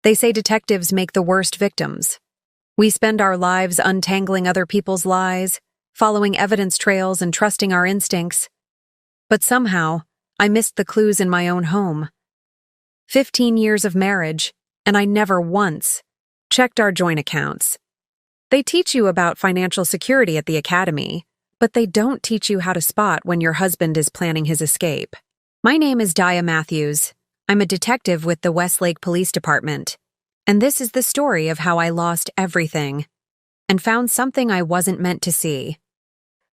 They say detectives make the worst victims. We spend our lives untangling other people's lies, following evidence trails and trusting our instincts. But somehow, I missed the clues in my own home. 15 years of marriage, and I never once checked our joint accounts. They teach you about financial security at the academy, but they don't teach you how to spot when your husband is planning his escape. My name is Dia Matthews. I'm a detective with the Westlake Police Department, and this is the story of how I lost everything and found something I wasn't meant to see.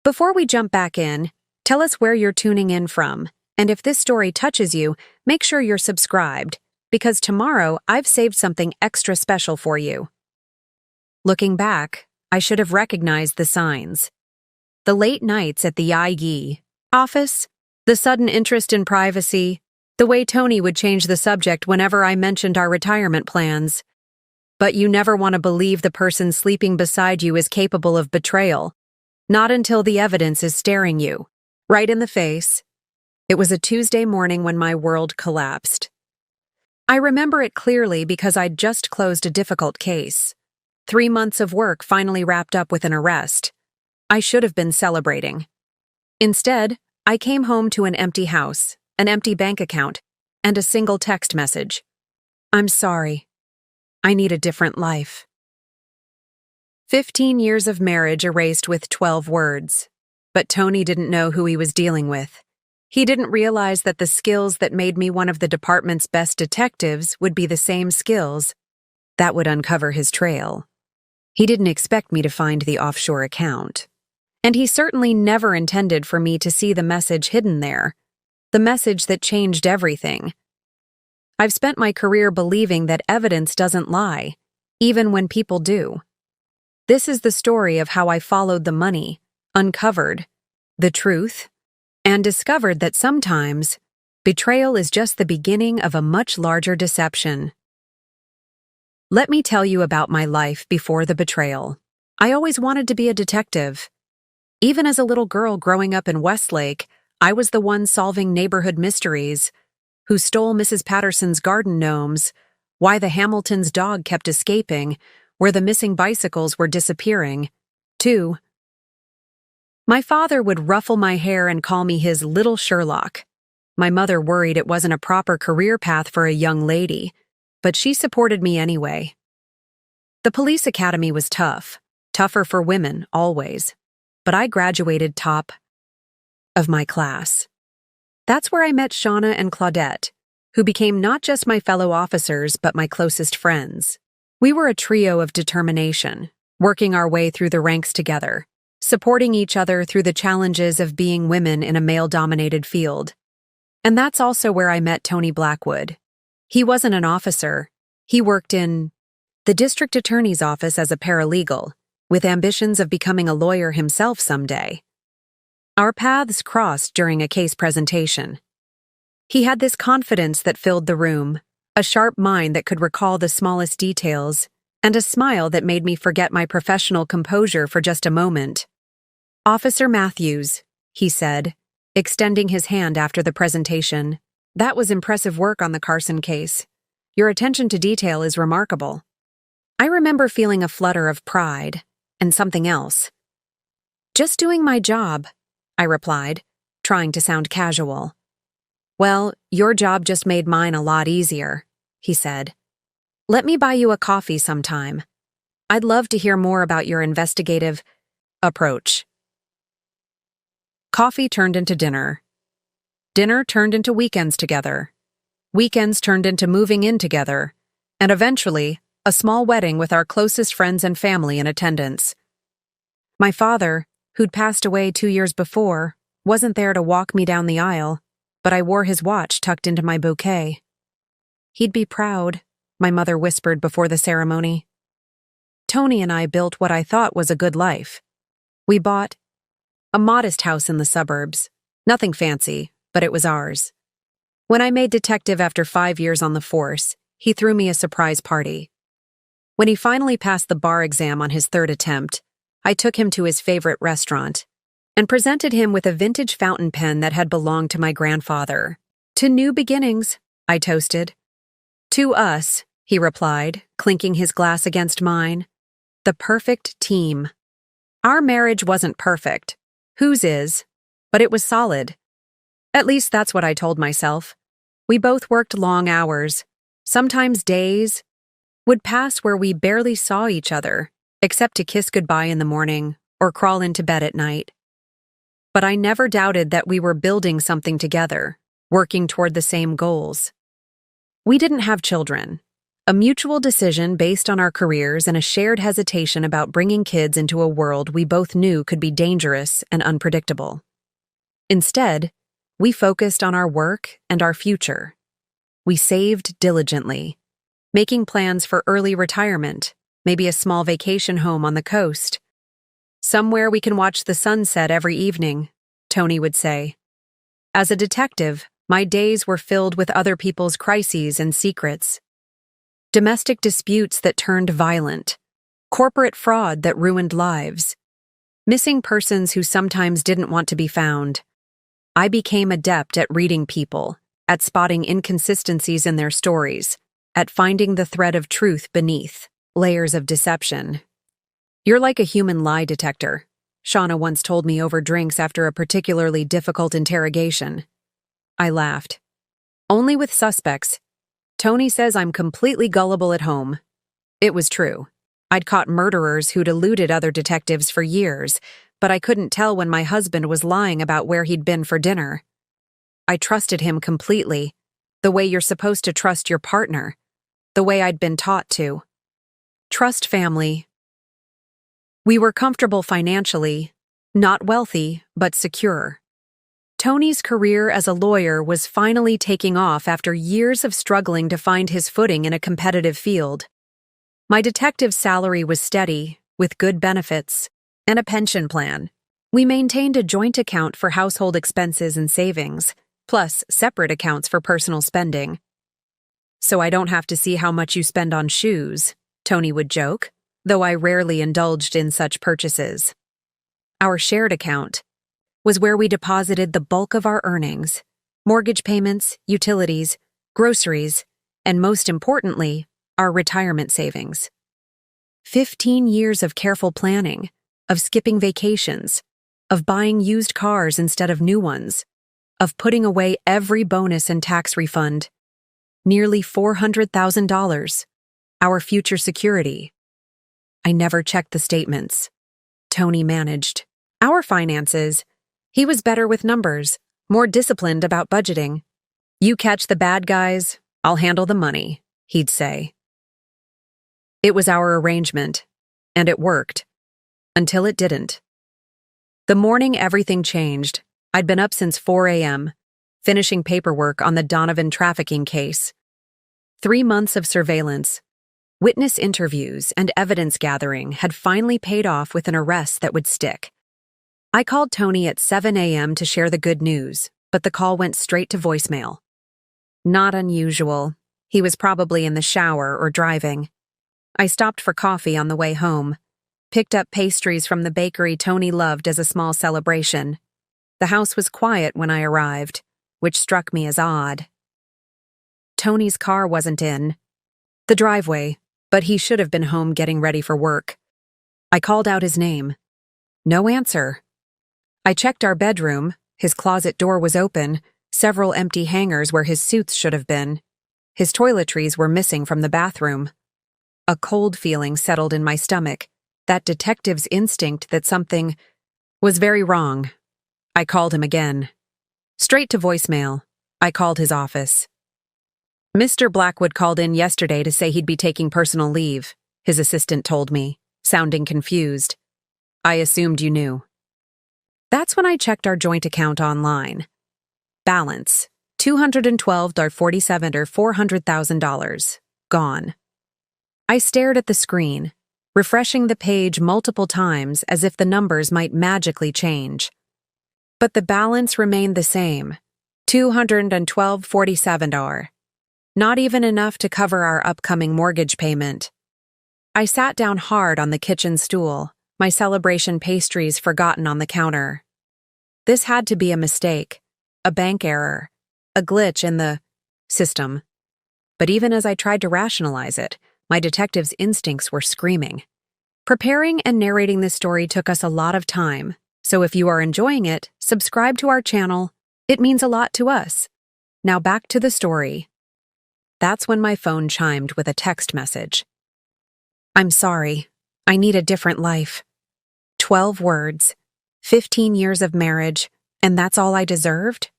Before we jump back in, tell us where you're tuning in from, and if this story touches you, make sure you're subscribed, because tomorrow I've saved something extra special for you. Looking back, I should have recognized the signs. The late nights at the IE office, the sudden interest in privacy, the way Tony would change the subject whenever I mentioned our retirement plans. But you never want to believe the person sleeping beside you is capable of betrayal. Not until the evidence is staring you, right in the face. It was a Tuesday morning when my world collapsed. I remember it clearly because I'd just closed a difficult case. 3 months of work finally wrapped up with an arrest. I should have been celebrating. Instead, I came home to an empty house, an empty bank account, and a single text message. I'm sorry. I need a different life. 15 years of marriage erased with 12 words. But Tony didn't know who he was dealing with. He didn't realize that the skills that made me one of the department's best detectives would be the same skills that would uncover his trail. He didn't expect me to find the offshore account. And he certainly never intended for me to see the message hidden there, the message that changed everything. I've spent my career believing that evidence doesn't lie, even when people do. This is the story of how I followed the money, uncovered the truth, and discovered that sometimes betrayal is just the beginning of a much larger deception. Let me tell you about my life before the betrayal. I always wanted to be a detective. Even as a little girl growing up in Westlake, I was the one solving neighborhood mysteries. Who stole Mrs. Patterson's garden gnomes, why the Hamiltons' dog kept escaping, where the missing bicycles were disappearing. 2. My father would ruffle my hair and call me his little Sherlock. My mother worried it wasn't a proper career path for a young lady, but she supported me anyway. The police academy was tough, tougher for women, always, but I graduated top of my class. That's where I met Shauna and Claudette, who became not just my fellow officers but my closest friends. We were a trio of determination, working our way through the ranks together, supporting each other through the challenges of being women in a male-dominated field. And that's also where I met Tony Blackwood. He wasn't an officer. He worked in the district attorney's office as a paralegal, with ambitions of becoming a lawyer himself someday. Our paths crossed during a case presentation. He had this confidence that filled the room, a sharp mind that could recall the smallest details, and a smile that made me forget my professional composure for just a moment. "Officer Matthews," he said, extending his hand after the presentation. "That was impressive work on the Carson case. Your attention to detail is remarkable." I remember feeling a flutter of pride, and something else. "Just doing my job," I replied, trying to sound casual. "Well, your job just made mine a lot easier," he said. "Let me buy you a coffee sometime. I'd love to hear more about your investigative approach." Coffee turned into dinner. Dinner turned into weekends together. Weekends turned into moving in together. And eventually, a small wedding with our closest friends and family in attendance. My father, who'd passed away 2 years before, wasn't there to walk me down the aisle, but I wore his watch tucked into my bouquet. "He'd be proud," my mother whispered before the ceremony. Tony and I built what I thought was a good life. We bought a modest house in the suburbs. Nothing fancy, but it was ours. When I made detective after 5 years on the force, he threw me a surprise party. When he finally passed the bar exam on his 3rd attempt, I took him to his favorite restaurant and presented him with a vintage fountain pen that had belonged to my grandfather. "To new beginnings," I toasted. "To us," he replied, clinking his glass against mine. The perfect team. Our marriage wasn't perfect. Whose is? But it was solid. At least that's what I told myself. We both worked long hours. Sometimes days would pass where we barely saw each other, except to kiss goodbye in the morning or crawl into bed at night. But I never doubted that we were building something together, working toward the same goals. We didn't have children. A mutual decision based on our careers and a shared hesitation about bringing kids into a world we both knew could be dangerous and unpredictable. Instead, we focused on our work and our future. We saved diligently, making plans for early retirement, maybe a small vacation home on the coast. Somewhere we can watch the sunset every evening, Tony would say. As a detective, my days were filled with other people's crises and secrets. Domestic disputes that turned violent, corporate fraud that ruined lives, missing persons who sometimes didn't want to be found. I became adept at reading people, at spotting inconsistencies in their stories, at finding the thread of truth beneath layers of deception. You're like a human lie detector, Shauna once told me over drinks after a particularly difficult interrogation. I laughed. Only with suspects. Tony says I'm completely gullible at home. It was true. I'd caught murderers who'd eluded other detectives for years, but I couldn't tell when my husband was lying about where he'd been for dinner. I trusted him completely, the way you're supposed to trust your partner, the way I'd been taught to. Trust family. We were comfortable financially, not wealthy, but secure. Tony's career as a lawyer was finally taking off after years of struggling to find his footing in a competitive field. My detective's salary was steady, with good benefits, and a pension plan. We maintained a joint account for household expenses and savings, plus separate accounts for personal spending. So I don't have to see how much you spend on shoes, Tony would joke, though I rarely indulged in such purchases. Our shared account was where we deposited the bulk of our earnings, mortgage payments, utilities, groceries, and most importantly, our retirement savings. 15 years of careful planning, of skipping vacations, of buying used cars instead of new ones, of putting away every bonus and tax refund. Nearly $400,000, our future security. I never checked the statements. Tony managed our finances. He was better with numbers, more disciplined about budgeting. You catch the bad guys, I'll handle the money, he'd say. It was our arrangement, and it worked. Until it didn't. The morning everything changed, I'd been up since 4 a.m., finishing paperwork on the Donovan trafficking case. 3 months of surveillance, witness interviews, and evidence gathering had finally paid off with an arrest that would stick. I called Tony at 7 a.m. to share the good news, but the call went straight to voicemail. Not unusual. He was probably in the shower or driving. I stopped for coffee on the way home, picked up pastries from the bakery Tony loved as a small celebration. The house was quiet when I arrived, which struck me as odd. Tony's car wasn't in the driveway, but he should have been home getting ready for work. I called out his name. No answer. I checked our bedroom. His closet door was open, several empty hangers where his suits should have been. His toiletries were missing from the bathroom. A cold feeling settled in my stomach, that detective's instinct that something was very wrong. I called him again. Straight to voicemail. I called his office. Mr. Blackwood called in yesterday to say he'd be taking personal leave, his assistant told me, sounding confused. I assumed you knew. That's when I checked our joint account online. Balance, $212.47 or $400,000. Gone. I stared at the screen, refreshing the page multiple times as if the numbers might magically change. But the balance remained the same, $212.47. Not even enough to cover our upcoming mortgage payment. I sat down hard on the kitchen stool, my celebration pastries forgotten on the counter. This had to be a mistake, a bank error, a glitch in the system. But even as I tried to rationalize it, my detective's instincts were screaming. Preparing and narrating this story took us a lot of time, so if you are enjoying it, subscribe to our channel. It means a lot to us. Now back to the story. That's when my phone chimed with a text message. I'm sorry. I need a different life. 12 words, 15 years of marriage, and that's all I deserved?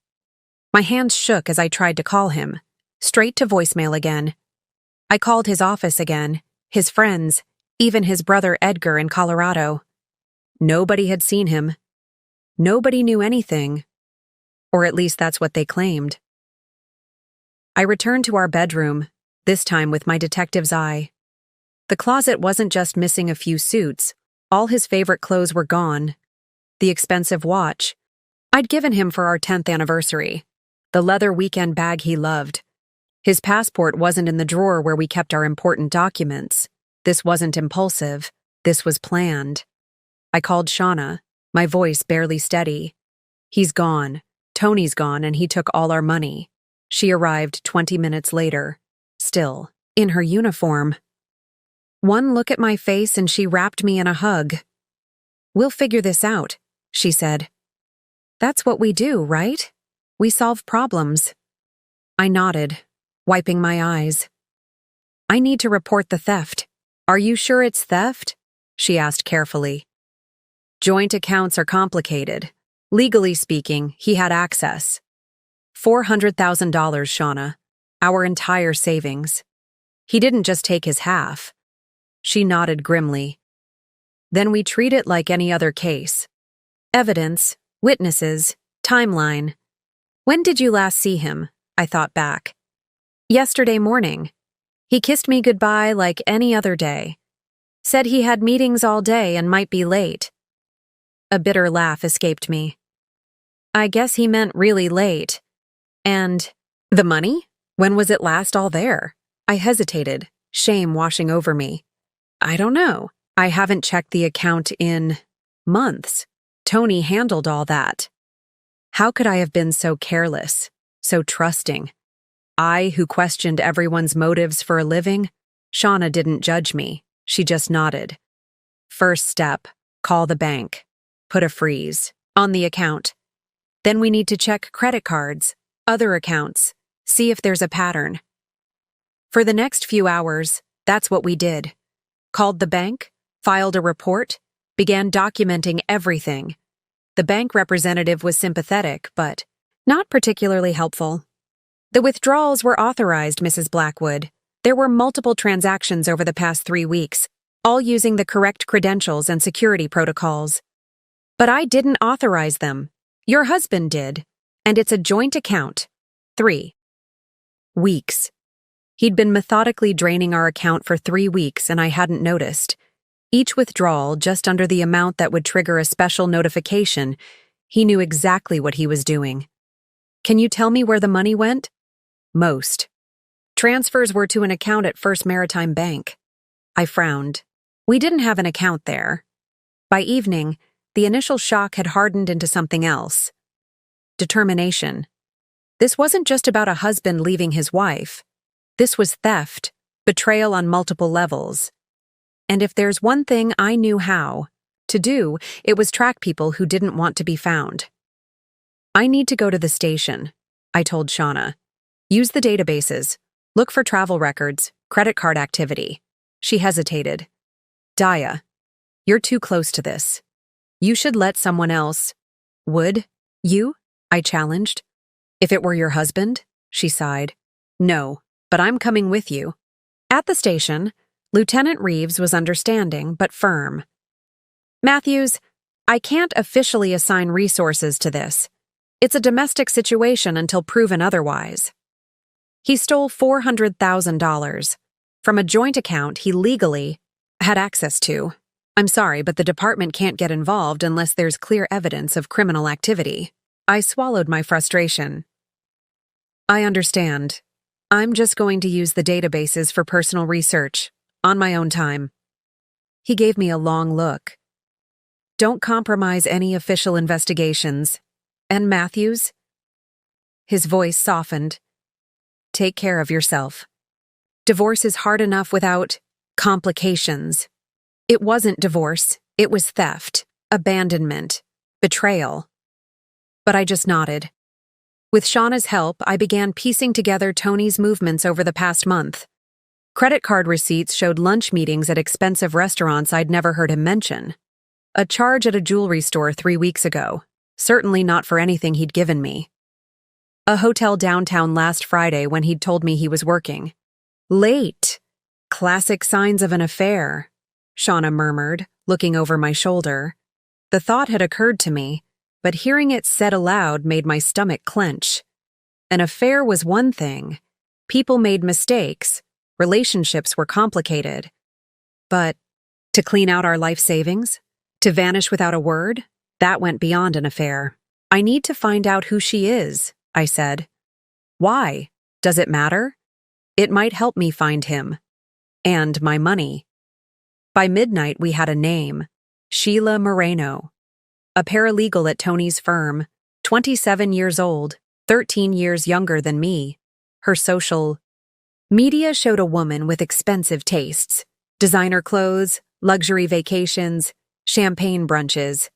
My hands shook as I tried to call him. Straight to voicemail again. I called his office again, his friends, even his brother Edgar in Colorado. Nobody had seen him. Nobody knew anything. Or at least that's what they claimed. I returned to our bedroom, this time with my detective's eye. The closet wasn't just missing a few suits. All his favorite clothes were gone. The expensive watch I'd given him for our 10th anniversary. The leather weekend bag he loved. His passport wasn't in the drawer where we kept our important documents. This wasn't impulsive. This was planned. I called Shauna, my voice barely steady. He's gone. Tony's gone, and he took all our money. She arrived 20 minutes later, still, in her uniform. One look at my face and she wrapped me in a hug. We'll figure this out, she said. That's what we do, right? We solve problems. I nodded, wiping my eyes. I need to report the theft. Are you sure it's theft? She asked carefully. Joint accounts are complicated. Legally speaking, he had access. $400,000, Shauna. Our entire savings. He didn't just take his half. She nodded grimly. Then we treat it like any other case. Evidence, witnesses, timeline. When did you last see him? I thought back. Yesterday morning. He kissed me goodbye like any other day. Said he had meetings all day and might be late. A bitter laugh escaped me. I guess he meant really late. And the money? When was it last all there? I hesitated, shame washing over me. I don't know. I haven't checked the account in months. Tony handled all that. How could I have been so careless, so trusting? I, who questioned everyone's motives for a living? Shauna didn't judge me. She just nodded. First step, call the bank. Put a freeze on the account. Then we need to check credit cards, other accounts, see if there's a pattern. For the next few hours, that's what we did. Called the bank, filed a report, began documenting everything. The bank representative was sympathetic, but not particularly helpful. The withdrawals were authorized, Mrs. Blackwood. There were multiple transactions over the past 3 weeks, all using the correct credentials and security protocols. But I didn't authorize them. Your husband did, and it's a joint account. 3 weeks. He'd been methodically draining our account for 3 weeks, and I hadn't noticed. Each withdrawal just under the amount that would trigger a special notification. He knew exactly what he was doing. Can you tell me where the money went? Most. Transfers were to an account at First Maritime Bank. I frowned. We didn't have an account there. By evening, the initial shock had hardened into something else. Determination. This wasn't just about a husband leaving his wife. This was theft, betrayal on multiple levels. And if there's one thing I knew how to do, it was track people who didn't want to be found. I need to go to the station, I told Shauna. Use the databases. Look for travel records, credit card activity. She hesitated. Daya, you're too close to this. You should let someone else. Would you? I challenged. If it were your husband? She sighed. No, but I'm coming with you. At the station, Lieutenant Reeves was understanding but firm. Matthews, I can't officially assign resources to this. It's a domestic situation until proven otherwise. He stole $400,000 from a joint account he legally had access to. I'm sorry, but the department can't get involved unless there's clear evidence of criminal activity. I swallowed my frustration. I understand. I'm just going to use the databases for personal research, on my own time. He gave me a long look. Don't compromise any official investigations. And Matthews? His voice softened. Take care of yourself. Divorce is hard enough without complications. It wasn't divorce, it was theft, abandonment, betrayal. But I just nodded. With Shauna's help, I began piecing together Tony's movements over the past month. Credit card receipts showed lunch meetings at expensive restaurants I'd never heard him mention. A charge at a jewelry store 3 weeks ago, certainly not for anything he'd given me. A hotel downtown last Friday when he'd told me he was working. Late. Classic signs of an affair, Shauna murmured, looking over my shoulder. The thought had occurred to me, but hearing it said aloud made my stomach clench. An affair was one thing. People made mistakes. Relationships were complicated. But to clean out our life savings? To vanish without a word? That went beyond an affair. I need to find out who she is, I said. Why? Does it matter? It might help me find him. And my money. By midnight, we had a name. Sheila Moreno. A paralegal at Tony's firm, 27 years old, 13 years younger than me. Her social media showed a woman with expensive tastes. Designer clothes, luxury vacations, champagne brunches.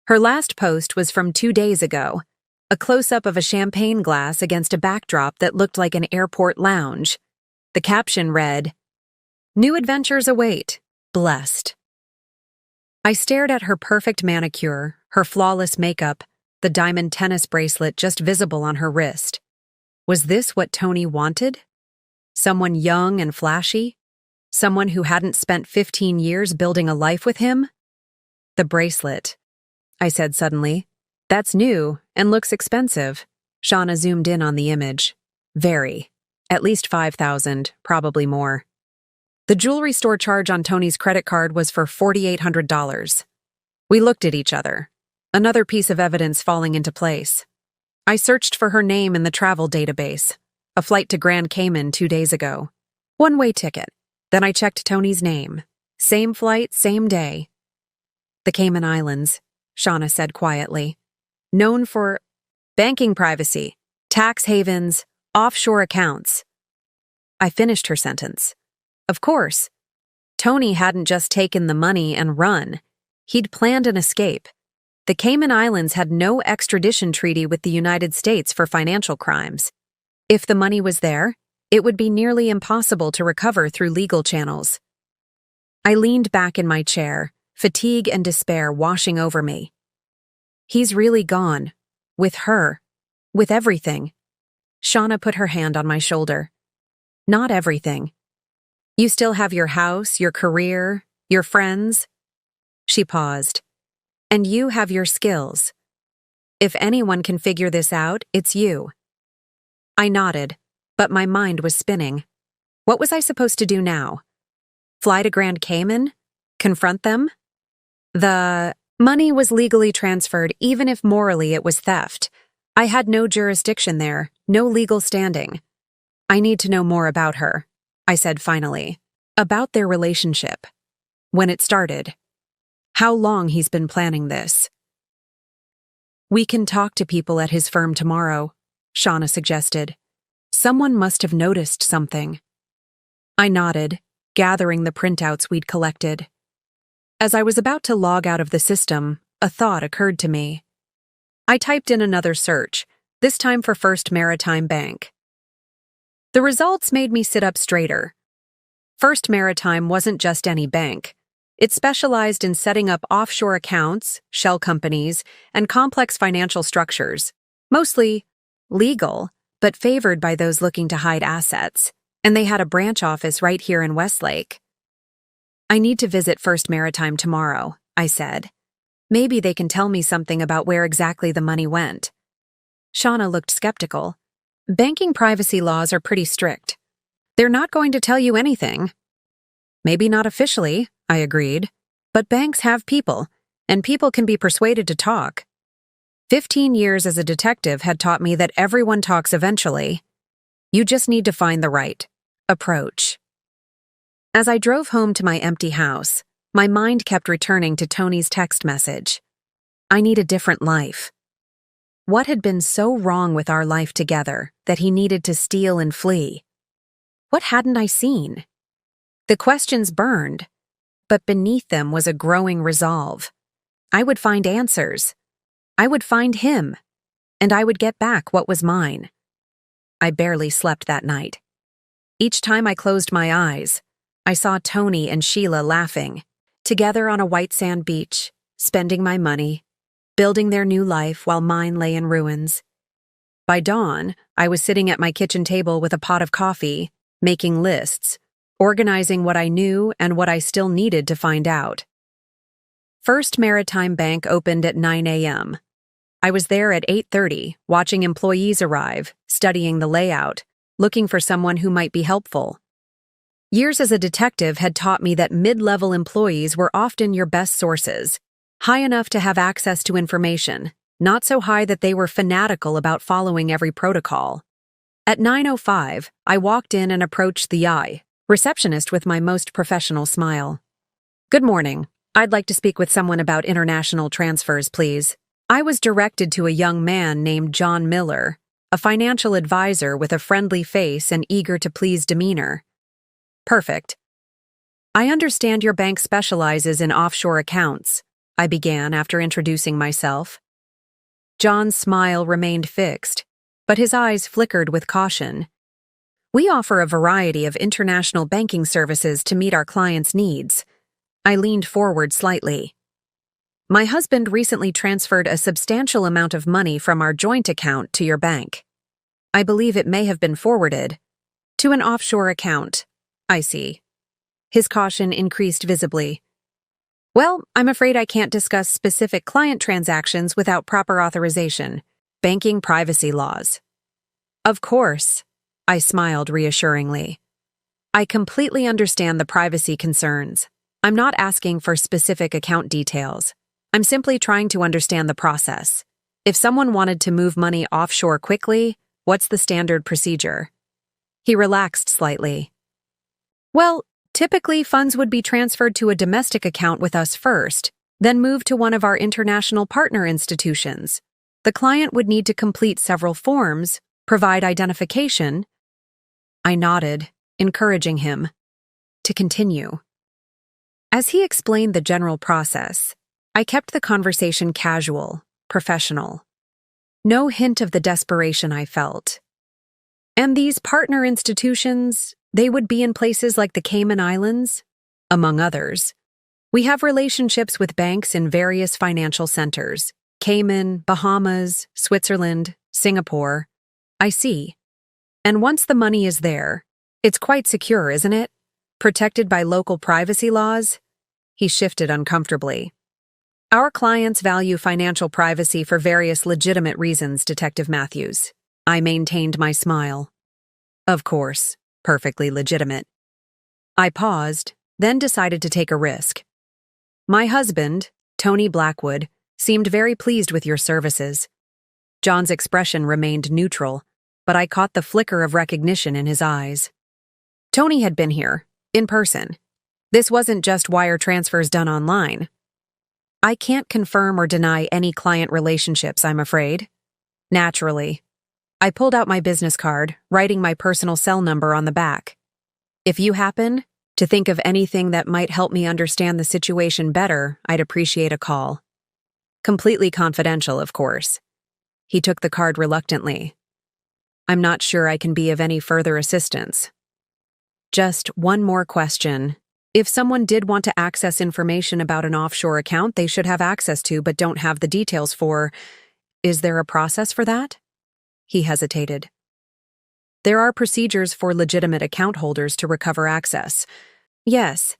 Her last post was from 2 days ago. A close-up of a champagne glass against a backdrop that looked like an airport lounge. The caption read, "New adventures await. Blessed." I stared at her perfect manicure, her flawless makeup, the diamond tennis bracelet just visible on her wrist. Was this what Tony wanted? Someone young and flashy? Someone who hadn't spent 15 years building a life with him? The bracelet, I said suddenly. That's new and looks expensive. Shauna zoomed in on the image. Very. At least $5,000, probably more. The jewelry store charge on Tony's credit card was for $4,800. We looked at each other. Another piece of evidence falling into place. I searched for her name in the travel database. A flight to Grand Cayman 2 days ago. One-way ticket. Then I checked Tony's name. Same flight, same day. The Cayman Islands, Shauna said quietly. Known for banking privacy, tax havens, offshore accounts. I finished her sentence. Of course. Tony hadn't just taken the money and run. He'd planned an escape. The Cayman Islands had no extradition treaty with the United States for financial crimes. If the money was there, it would be nearly impossible to recover through legal channels. I leaned back in my chair, fatigue and despair washing over me. He's really gone. With her. With everything. Shauna put her hand on my shoulder. Not everything. You still have your house, your career, your friends. She paused. And you have your skills. If anyone can figure this out, it's you. I nodded, but my mind was spinning. What was I supposed to do now? Fly to Grand Cayman? Confront them? The money was legally transferred even if morally it was theft. I had no jurisdiction there, no legal standing. I need to know more about her, I said finally. About their relationship. When it started. How long he's been planning this. We can talk to people at his firm tomorrow, Shauna suggested. Someone must have noticed something. I nodded, gathering the printouts we'd collected. As I was about to log out of the system, a thought occurred to me. I typed in another search, this time for First Maritime Bank. The results made me sit up straighter. First Maritime wasn't just any bank. It specialized in setting up offshore accounts, shell companies, and complex financial structures, mostly legal, but favored by those looking to hide assets, and they had a branch office right here in Westlake. I need to visit First Maritime tomorrow, I said. Maybe they can tell me something about where exactly the money went. Shauna looked skeptical. Banking privacy laws are pretty strict. They're not going to tell you anything. Maybe not officially, I agreed, but banks have people, and people can be persuaded to talk. 15 years as a detective had taught me that everyone talks eventually. You just need to find the right approach. As I drove home to my empty house, my mind kept returning to Tony's text message. I need a different life. What had been so wrong with our life together that he needed to steal and flee? What hadn't I seen? The questions burned, but beneath them was a growing resolve. I would find answers. I would find him, and I would get back what was mine. I barely slept that night. Each time I closed my eyes, I saw Tony and Sheila laughing, together on a white sand beach, spending my money, building their new life while mine lay in ruins. By dawn, I was sitting at my kitchen table with a pot of coffee, making lists, organizing what I knew and what I still needed to find out. First Maritime Bank opened at 9 a.m. I was there at 8:30, watching employees arrive, studying the layout, looking for someone who might be helpful. Years as a detective had taught me that mid-level employees were often your best sources, high enough to have access to information, not so high that they were fanatical about following every protocol. At 9:05, I walked in and approached the receptionist with my most professional smile. "Good morning. I'd like to speak with someone about international transfers, please." I was directed to a young man named John Miller, a financial advisor with a friendly face and eager-to-please demeanor. "Perfect. I understand your bank specializes in offshore accounts," I began after introducing myself. John's smile remained fixed, but his eyes flickered with caution. "We offer a variety of international banking services to meet our clients' needs." I leaned forward slightly. "My husband recently transferred a substantial amount of money from our joint account to your bank. I believe it may have been forwarded to an offshore account." "I see." His caution increased visibly. "Well, I'm afraid I can't discuss specific client transactions without proper authorization. Banking privacy laws." "Of course," I smiled reassuringly. "I completely understand the privacy concerns. I'm not asking for specific account details. I'm simply trying to understand the process. If someone wanted to move money offshore quickly, what's the standard procedure?" He relaxed slightly. "Well, typically funds would be transferred to a domestic account with us first, then moved to one of our international partner institutions. The client would need to complete several forms, provide identification." I nodded, encouraging him to continue. As he explained the general process, I kept the conversation casual, professional. No hint of the desperation I felt. "And these partner institutions, they would be in places like the Cayman Islands, among others. We have relationships with banks in various financial centers: Cayman, Bahamas, Switzerland, Singapore." "I see. And once the money is there, it's quite secure, isn't it? Protected by local privacy laws?" He shifted uncomfortably. "Our clients value financial privacy for various legitimate reasons, Detective Matthews." I maintained my smile. "Of course, perfectly legitimate." I paused, then decided to take a risk. "My husband, Tony Blackwood, seemed very pleased with your services." John's expression remained neutral, but I caught the flicker of recognition in his eyes. Tony had been here, in person. This wasn't just wire transfers done online. "I can't confirm or deny any client relationships, I'm afraid." Naturally. I pulled out my business card, writing my personal cell number on the back. "If you happen to think of anything that might help me understand the situation better, I'd appreciate a call." Completely confidential, of course. He took the card reluctantly. "I'm not sure I can be of any further assistance." "Just one more question. If someone did want to access information about an offshore account they should have access to but don't have the details for, is there a process for that?" He hesitated. "There are procedures for legitimate account holders to recover access. Yes,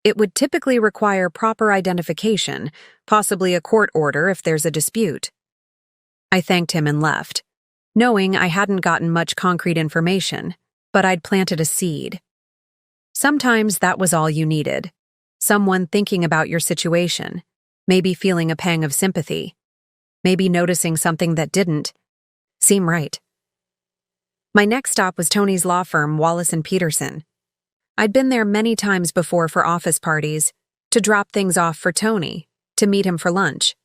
it would typically require proper identification, possibly a court order if there's a dispute." I thanked him and left, knowing I hadn't gotten much concrete information, but I'd planted a seed. Sometimes that was all you needed. Someone thinking about your situation, maybe feeling a pang of sympathy, maybe noticing something that didn't seem right. My next stop was Tony's law firm, Wallace & Peterson. I'd been there many times before for office parties, to drop things off for Tony, to meet him for lunch.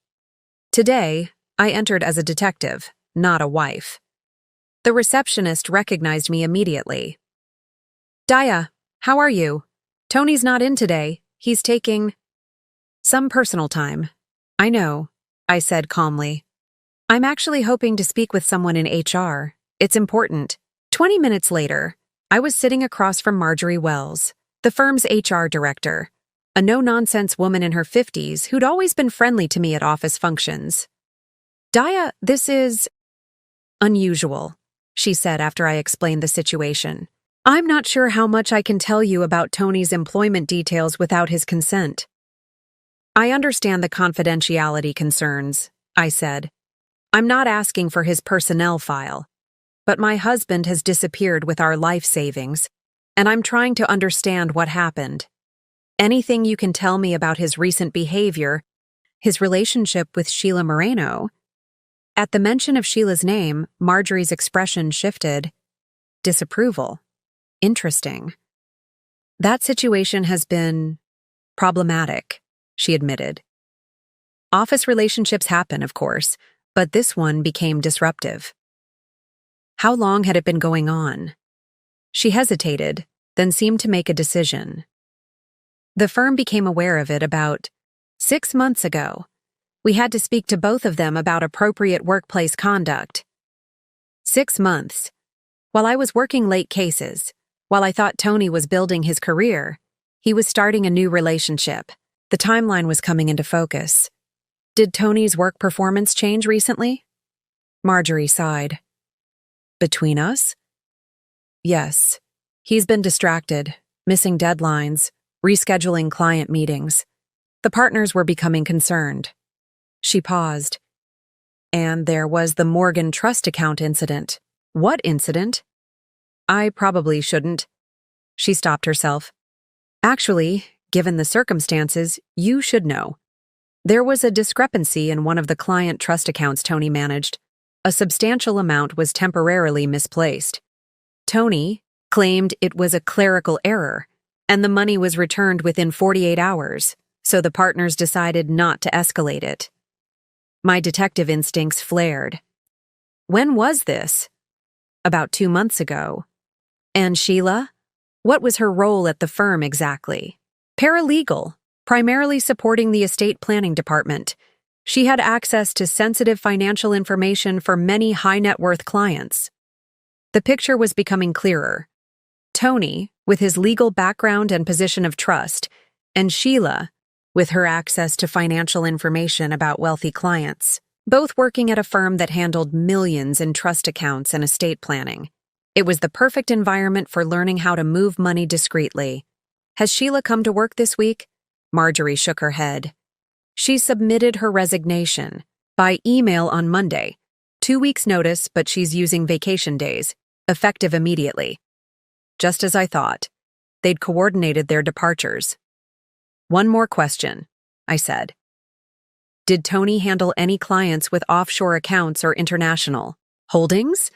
Today, I entered as a detective, not a wife. The receptionist recognized me immediately. Daya, how are you? Tony's not in today. He's taking some personal time. I know, I said calmly. I'm actually hoping to speak with someone in HR. It's important. 20 minutes later, I was sitting across from Marjorie Wells, the firm's HR director, a no-nonsense woman in her 50s who'd always been friendly to me at office functions. Daya, this is unusual, she said after I explained the situation. I'm not sure how much I can tell you about Tony's employment details without his consent. I understand the confidentiality concerns, I said. I'm not asking for his personnel file, but my husband has disappeared with our life savings, and I'm trying to understand what happened. Anything you can tell me about his recent behavior, his relationship with Sheila Moreno? At the mention of Sheila's name, Marjorie's expression shifted. Disapproval. Interesting. That situation has been problematic, she admitted. Office relationships happen, of course, but this one became disruptive. How long had it been going on? She hesitated, then seemed to make a decision. The firm became aware of it about 6 months ago. We had to speak to both of them about appropriate workplace conduct. 6 months. While I was working late cases, while I thought Tony was building his career, he was starting a new relationship. The timeline was coming into focus. Did Tony's work performance change recently? Marjorie sighed. Between us? Yes. He's been distracted, missing deadlines, rescheduling client meetings. The partners were becoming concerned. She paused. And there was the Morgan Trust account incident. What incident? I probably shouldn't. She stopped herself. Actually, given the circumstances, you should know. There was a discrepancy in one of the client trust accounts Tony managed. A substantial amount was temporarily misplaced. Tony claimed it was a clerical error, and the money was returned within 48 hours, so the partners decided not to escalate it. My detective instincts flared. When was this? About 2 months ago. And Sheila? What was her role at the firm exactly? Paralegal, primarily supporting the estate planning department. She had access to sensitive financial information for many high-net-worth clients. The picture was becoming clearer. Tony, with his legal background and position of trust, and Sheila, with her access to financial information about wealthy clients, both working at a firm that handled millions in trust accounts and estate planning. It was the perfect environment for learning how to move money discreetly. Has Sheila come to work this week? Marjorie shook her head. She submitted her resignation by email on Monday. 2 weeks' notice, but she's using vacation days, effective immediately. Just as I thought. They'd coordinated their departures. One more question, I said. Did Tony handle any clients with offshore accounts or international holdings?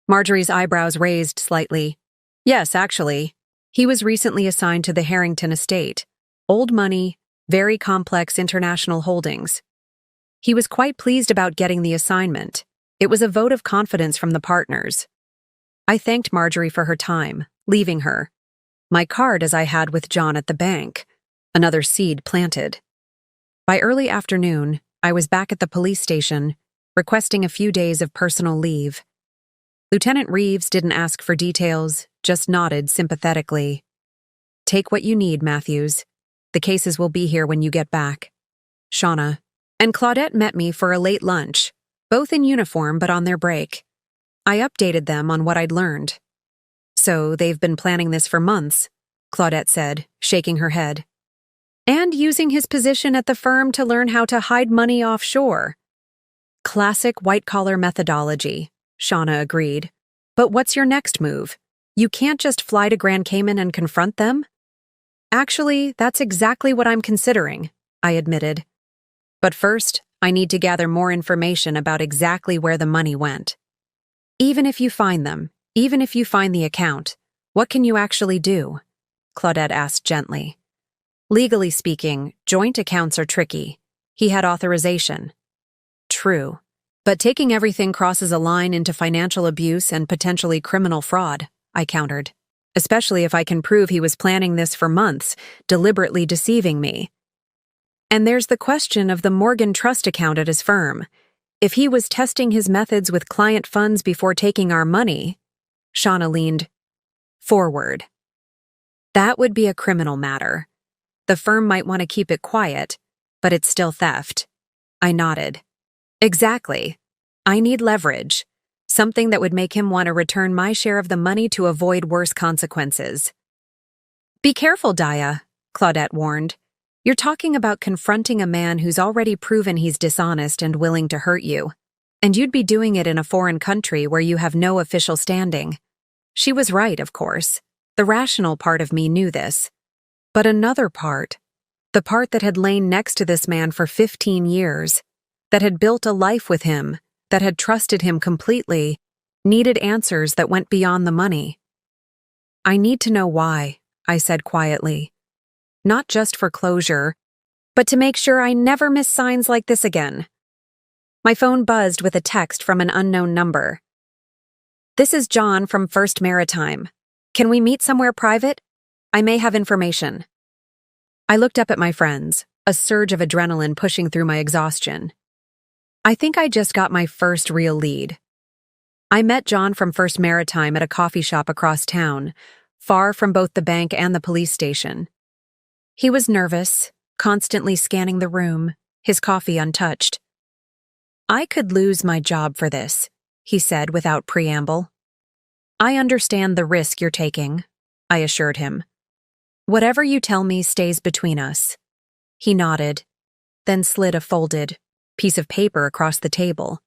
Marjorie's eyebrows raised slightly. Yes, actually. He was recently assigned to the Harrington estate. Old money, very complex international holdings. He was quite pleased about getting the assignment. It was a vote of confidence from the partners. I thanked Marjorie for her time, leaving her. My card as I had with John at the bank. Another seed planted. By early afternoon, I was back at the police station, requesting a few days of personal leave. Lieutenant Reeves didn't ask for details, just nodded sympathetically. Take what you need, Matthews. The cases will be here when you get back. Shauna and Claudette met me for a late lunch, both in uniform but on their break. I updated them on what I'd learned. So they've been planning this for months, Claudette said, shaking her head. And using his position at the firm to learn how to hide money offshore. Classic white-collar methodology, Shauna agreed. But what's your next move? You can't just fly to Grand Cayman and confront them? Actually, that's exactly what I'm considering, I admitted. But first, I need to gather more information about exactly where the money went. Even if you find them, even if you find the account, what can you actually do? Claudette asked gently. Legally speaking, joint accounts are tricky. He had authorization. True. But taking everything crosses a line into financial abuse and potentially criminal fraud, I countered. especially if I can prove he was planning this for months, deliberately deceiving me. And there's the question of the Morgan Trust account at his firm. If he was testing his methods with client funds before taking our money, Shauna leaned forward. That would be a criminal matter. The firm might want to keep it quiet, but it's still theft. I nodded. Exactly. I need leverage. Something that would make him want to return my share of the money to avoid worse consequences. Be careful, Daya, Claudette warned. You're talking about confronting a man who's already proven he's dishonest and willing to hurt you. And you'd be doing it in a foreign country where you have no official standing. She was right, of course. The rational part of me knew this. But another part, the part that had lain next to this man for 15 years, that had built a life with him, that had trusted him completely, needed answers that went beyond the money. I need to know why, I said quietly. Not just for closure, but to make sure I never miss signs like this again. My phone buzzed with a text from an unknown number. This is John from First Maritime. Can we meet somewhere private? I may have information. I looked up at my friends, a surge of adrenaline pushing through my exhaustion. I think I just got my first real lead. I met John from First Maritime at a coffee shop across town, far from both the bank and the police station. He was nervous, constantly scanning the room, his coffee untouched. I could lose my job for this, he said without preamble. I understand the risk you're taking, I assured him. Whatever you tell me stays between us. He nodded, then slid a folded piece of paper across the table.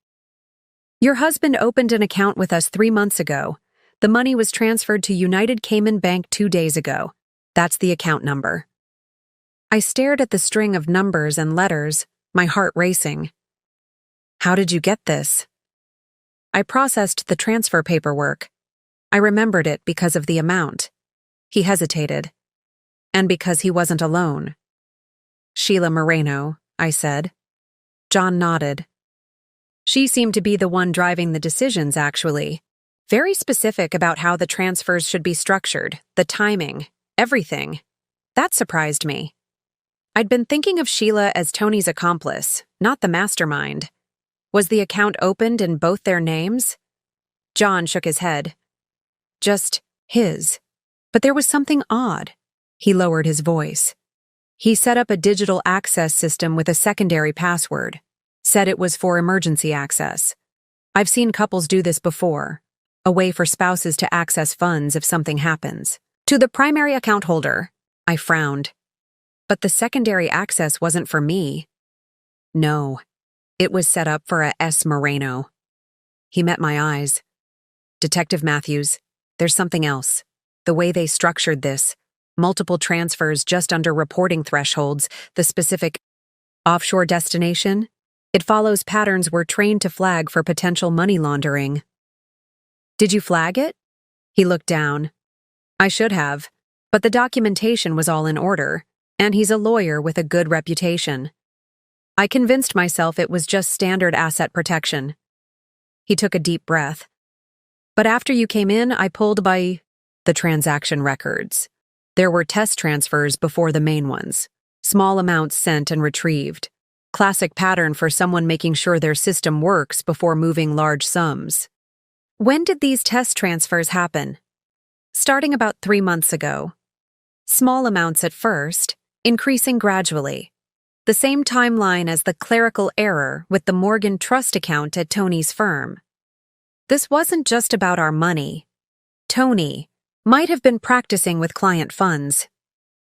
Your husband opened an account with us 3 months ago. The money was transferred to United Cayman Bank 2 days ago. That's the account number. I stared at the string of numbers and letters, my heart racing. How did you get this? I processed the transfer paperwork. I remembered it because of the amount. He hesitated. And because he wasn't alone. Sheila Moreno, I said. John nodded. She seemed to be the one driving the decisions, actually. Very specific about how the transfers should be structured, the timing, everything. That surprised me. I'd been thinking of Sheila as Tony's accomplice, not the mastermind. Was the account opened in both their names? John shook his head. Just his. But there was something odd. He lowered his voice. He set up a digital access system with a secondary password. Said it was for emergency access. I've seen couples do this before. A way for spouses to access funds if something happens. To the primary account holder. I frowned. But the secondary access wasn't for me. No. It was set up for a S. Moreno. He met my eyes. Detective Matthews, there's something else. The way they structured this. Multiple transfers just under reporting thresholds, the specific offshore destination. It follows patterns we're trained to flag for potential money laundering. Did you flag it? He looked down. I should have, but the documentation was all in order, and he's a lawyer with a good reputation. I convinced myself it was just standard asset protection. He took a deep breath. But after you came in, I pulled by the transaction records. There were test transfers before the main ones. Small amounts sent and retrieved. Classic pattern for someone making sure their system works before moving large sums. When did these test transfers happen? Starting about 3 months ago. Small amounts at first, increasing gradually. The same timeline as the clerical error with the Morgan Trust account at Tony's firm. This wasn't just about our money. Tony might have been practicing with client funds.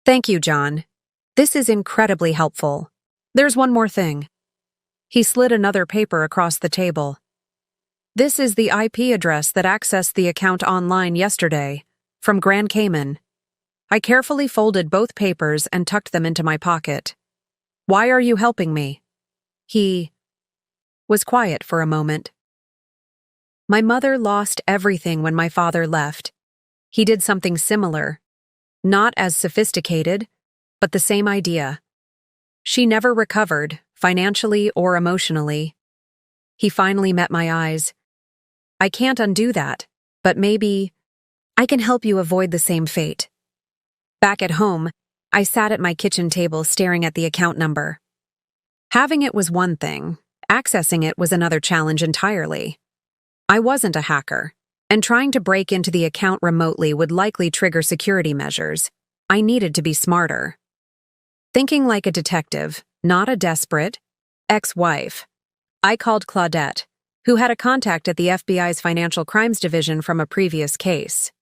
Thank you, John. This is incredibly helpful. There's one more thing. He slid another paper across the table. This is the IP address that accessed the account online yesterday, from Grand Cayman. I carefully folded both papers and tucked them into my pocket. Why are you helping me? He was quiet for a moment. My mother lost everything when my father left. He did something similar. Not as sophisticated, but the same idea. She never recovered, financially or emotionally. He finally met my eyes. I can't undo that, but maybe I can help you avoid the same fate. Back at home, I sat at my kitchen table staring at the account number. Having it was one thing, accessing it was another challenge entirely. I wasn't a hacker, and trying to break into the account remotely would likely trigger security measures. I needed to be smarter. Thinking like a detective, not a desperate ex-wife, I called Claudette, who had a contact at the FBI's Financial Crimes Division from a previous case.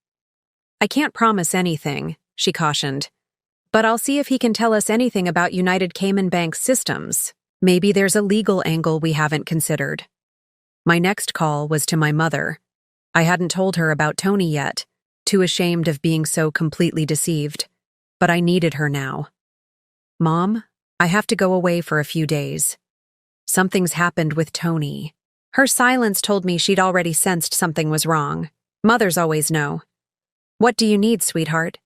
I can't promise anything, she cautioned, but I'll see if he can tell us anything about United Cayman Bank's systems. Maybe there's a legal angle we haven't considered. My next call was to my mother. I hadn't told her about Tony yet, too ashamed of being so completely deceived, but I needed her now. Mom, I have to go away for a few days. Something's happened with Tony. Her silence told me she'd already sensed something was wrong. Mothers always know. What do you need, sweetheart?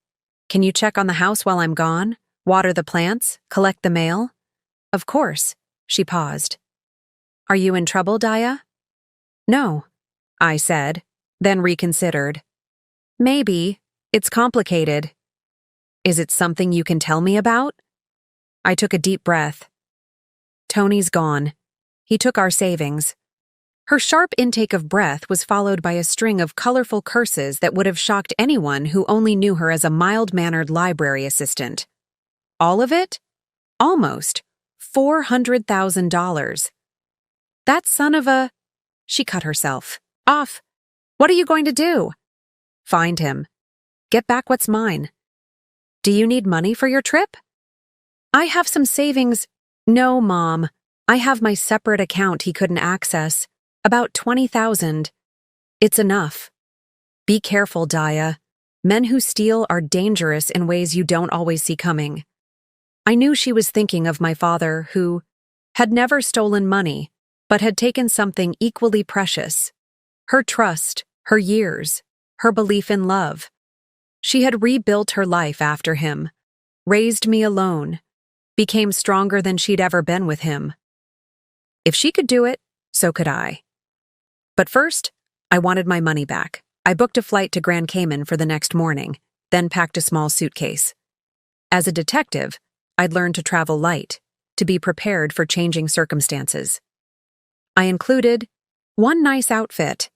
Can you check on the house while I'm gone? Water the plants? Collect the mail? Of course, she paused. Are you in trouble, Daya? No, I said, then reconsidered. Maybe. It's complicated. Is it something you can tell me about? I took a deep breath. Tony's gone. He took our savings. Her sharp intake of breath was followed by a string of colorful curses that would have shocked anyone who only knew her as a mild-mannered library assistant. All of it? Almost. $400,000. That son of a... She cut herself. Off. What are you going to do? Find him. Get back what's mine. Do you need money for your trip? I have some savings. No, Mom. I have my separate account he couldn't access. About 20,000. It's enough. Be careful, Daya. Men who steal are dangerous in ways you don't always see coming. I knew she was thinking of my father, who had never stolen money, but had taken something equally precious. Her trust, her years, her belief in love. She had rebuilt her life after him, raised me alone, became stronger than she'd ever been with him. If she could do it, so could I. But first, I wanted my money back. I booked a flight to Grand Cayman for the next morning, then packed a small suitcase. As a detective, I'd learned to travel light, to be prepared for changing circumstances. I included one nice outfit.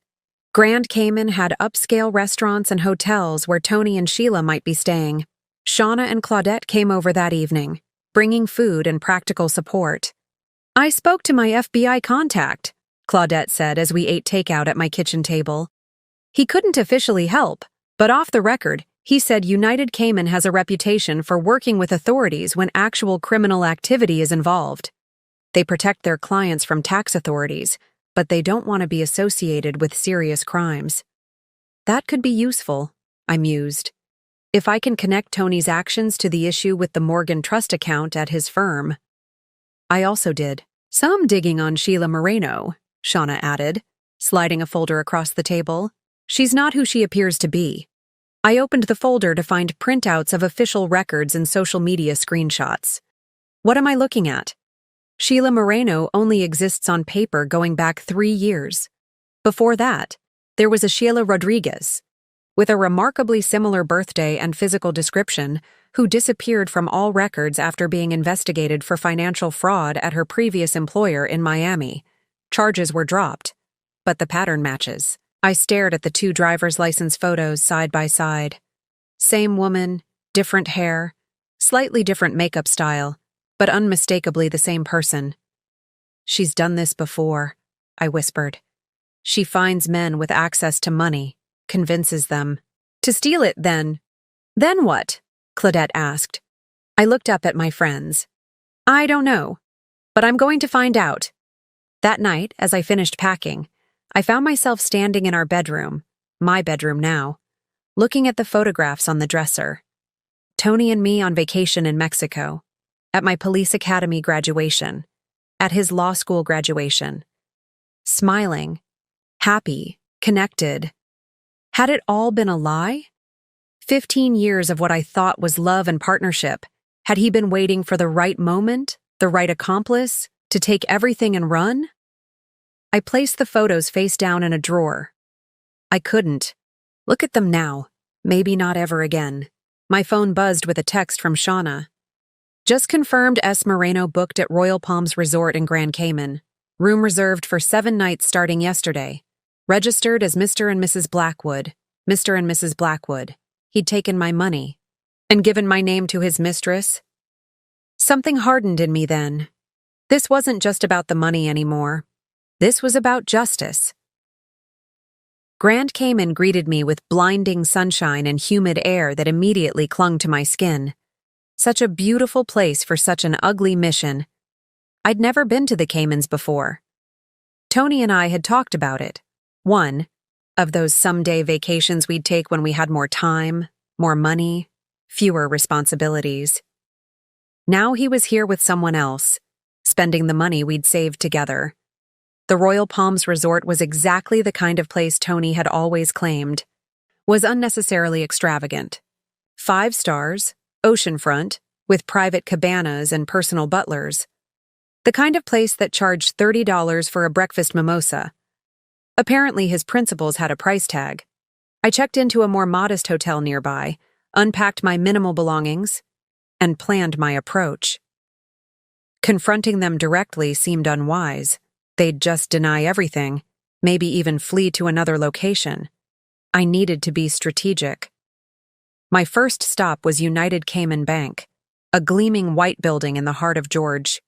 Grand Cayman had upscale restaurants and hotels where Tony and Sheila might be staying. Shauna and Claudette came over that evening, bringing food and practical support. I spoke to my FBI contact, Claudette said as we ate takeout at my kitchen table. He couldn't officially help, but off the record, he said United Cayman has a reputation for working with authorities when actual criminal activity is involved. They protect their clients from tax authorities, but they don't want to be associated with serious crimes. That could be useful, I mused. If I can connect Tony's actions to the issue with the Morgan Trust account at his firm. I also did some digging on Sheila Moreno, Shauna added, sliding a folder across the table. She's not who she appears to be. I opened the folder to find printouts of official records and social media screenshots. What am I looking at? Sheila Moreno only exists on paper going back 3 years. Before that, there was a Sheila Rodriguez, with a remarkably similar birthday and physical description, who disappeared from all records after being investigated for financial fraud at her previous employer in Miami. Charges were dropped, but the pattern matches. I stared at the 2 driver's license photos side by side. Same woman, different hair, slightly different makeup style, but unmistakably the same person. She's done this before, I whispered. She finds men with access to money, convinces them to steal it then. Then what? Claudette asked. I looked up at my friends. I don't know, but I'm going to find out. That night, as I finished packing, I found myself standing in our bedroom, my bedroom now, looking at the photographs on the dresser. Tony and me on vacation in Mexico, at my police academy graduation, at his law school graduation. Smiling, happy, connected. Had it all been a lie? 15 years of what I thought was love and partnership. Had he been waiting for the right moment, the right accomplice, to take everything and run? I placed the photos face down in a drawer. I couldn't. Look at them now, Maybe not ever again. My phone buzzed with a text from Shauna. Just confirmed S. Moreno booked at Royal Palms Resort in Grand Cayman. Room reserved for 7 nights starting yesterday. Registered as Mr. and Mrs. Blackwood. Mr. and Mrs. Blackwood. He'd taken my money and given my name to his mistress. Something hardened in me then. This wasn't just about the money anymore. This was about justice. Grand Cayman greeted me with blinding sunshine and humid air that immediately clung to my skin. Such a beautiful place for such an ugly mission. I'd never been to the Caymans before. Tony and I had talked about it. One of those someday vacations we'd take when we had more time, more money, fewer responsibilities. Now he was here with someone else, spending the money we'd saved together. The Royal Palms Resort was exactly the kind of place Tony had always claimed. Was unnecessarily extravagant. 5 stars, oceanfront, with private cabanas and personal butlers. The kind of place that charged $30 for a breakfast mimosa. Apparently his principals had a price tag. I checked into a more modest hotel nearby, unpacked my minimal belongings, and planned my approach. Confronting them directly seemed unwise. They'd just deny everything, maybe even flee to another location. I needed to be strategic. My first stop was United Cayman Bank, a gleaming white building in the heart of George.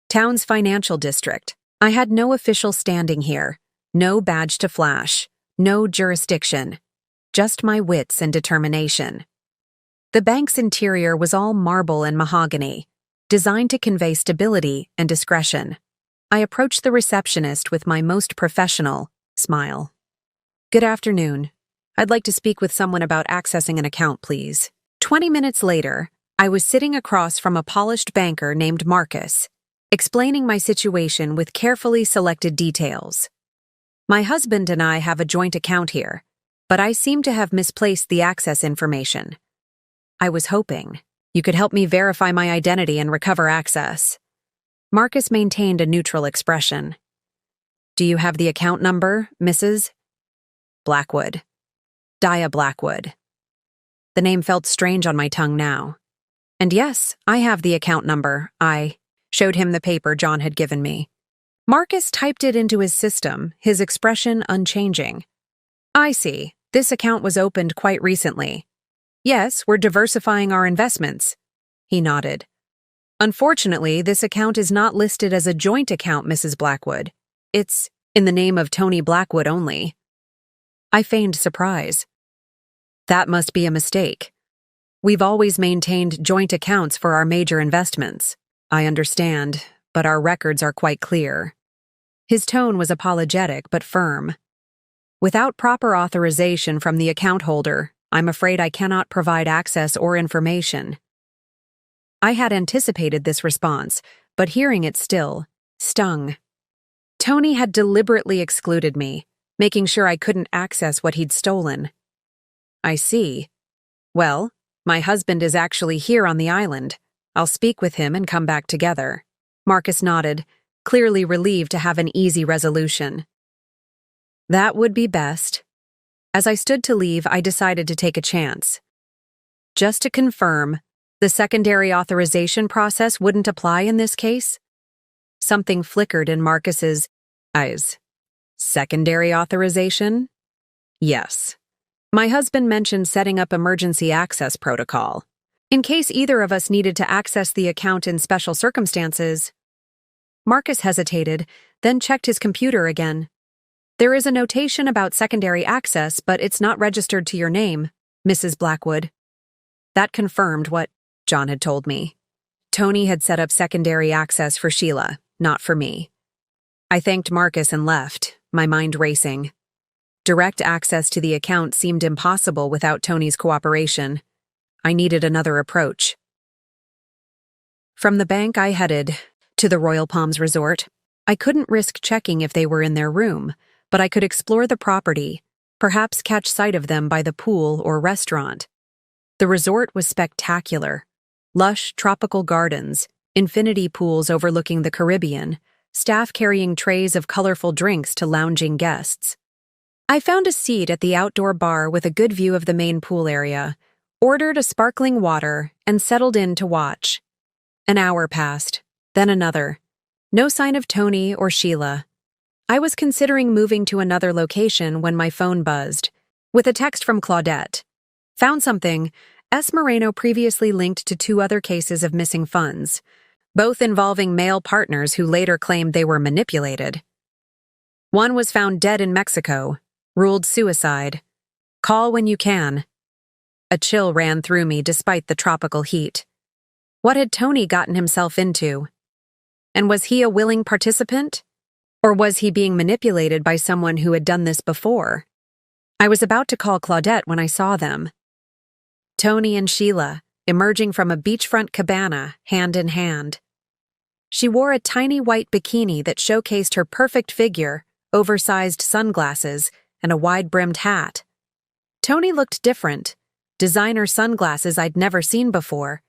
Town's financial district. I had no official standing here, no badge to flash, no jurisdiction, just my wits and determination. The bank's interior was all marble and mahogany, designed to convey stability and discretion. I approached the receptionist with my most professional smile. "Good afternoon. I'd like to speak with someone about accessing an account, please." 20 minutes later, I was sitting across from a polished banker named Marcus, explaining my situation with carefully selected details. "My husband and I have a joint account here, but I seem to have misplaced the access information. I was hoping you could help me verify my identity and recover access." Marcus maintained a neutral expression. "Do you have the account number, Mrs. Blackwood?" Dia Blackwood. The name felt strange on my tongue now. "And yes, I have the account number." I showed him the paper John had given me. Marcus typed it into his system, his expression unchanging. "I see. This account was opened quite recently." "Yes, we're diversifying our investments." He nodded. "Unfortunately, this account is not listed as a joint account, Mrs. Blackwood. It's in the name of Tony Blackwood only." I feigned surprise. "That must be a mistake. We've always maintained joint accounts for our major investments." "I understand, but our records are quite clear." His tone was apologetic but firm. "Without proper authorization from the account holder, I'm afraid I cannot provide access or information." I had anticipated this response, but hearing it still stung. Tony had deliberately excluded me, making sure I couldn't access what he'd stolen. "I see. Well, my husband is actually here on the island. I'll speak with him and come back together." Marcus nodded, clearly relieved to have an easy resolution. "That would be best." As I stood to leave, I decided to take a chance. "Just to confirm, the secondary authorization process wouldn't apply in this case?" Something flickered in Marcus's eyes. "Secondary authorization?" "Yes. My husband mentioned setting up emergency access protocol. In case either of us needed to access the account in special circumstances." Marcus hesitated, then checked his computer again. "There is a notation about secondary access, but it's not registered to your name, Mrs. Blackwood." That confirmed what John had told me. Tony had set up secondary access for Sheila, not for me. I thanked Marcus and left, my mind racing. Direct access to the account seemed impossible without Tony's cooperation. I needed another approach. From the bank, I headed to the Royal Palms Resort. I couldn't risk checking if they were in their room, but I could explore the property, perhaps catch sight of them by the pool or restaurant. The resort was spectacular. Lush tropical gardens, infinity pools overlooking the Caribbean, staff carrying trays of colorful drinks to lounging guests. I found a seat at the outdoor bar with a good view of the main pool area, ordered a sparkling water, and settled in to watch. An hour passed, then another. No sign of Tony or Sheila. I was considering moving to another location when my phone buzzed, with a text from Claudette. Found something. S. Moreno previously linked to 2 other cases of missing funds, both involving male partners who later claimed they were manipulated. One was found dead in Mexico, ruled suicide. Call when you can. A chill ran through me despite the tropical heat. What had Tony gotten himself into? And was he a willing participant? Or was he being manipulated by someone who had done this before? I was about to call Claudette when I saw them. Tony and Sheila, emerging from a beachfront cabana, hand in hand. She wore a tiny white bikini that showcased her perfect figure, oversized sunglasses, and a wide-brimmed hat. Tony looked different. Designer sunglasses I'd never seen before.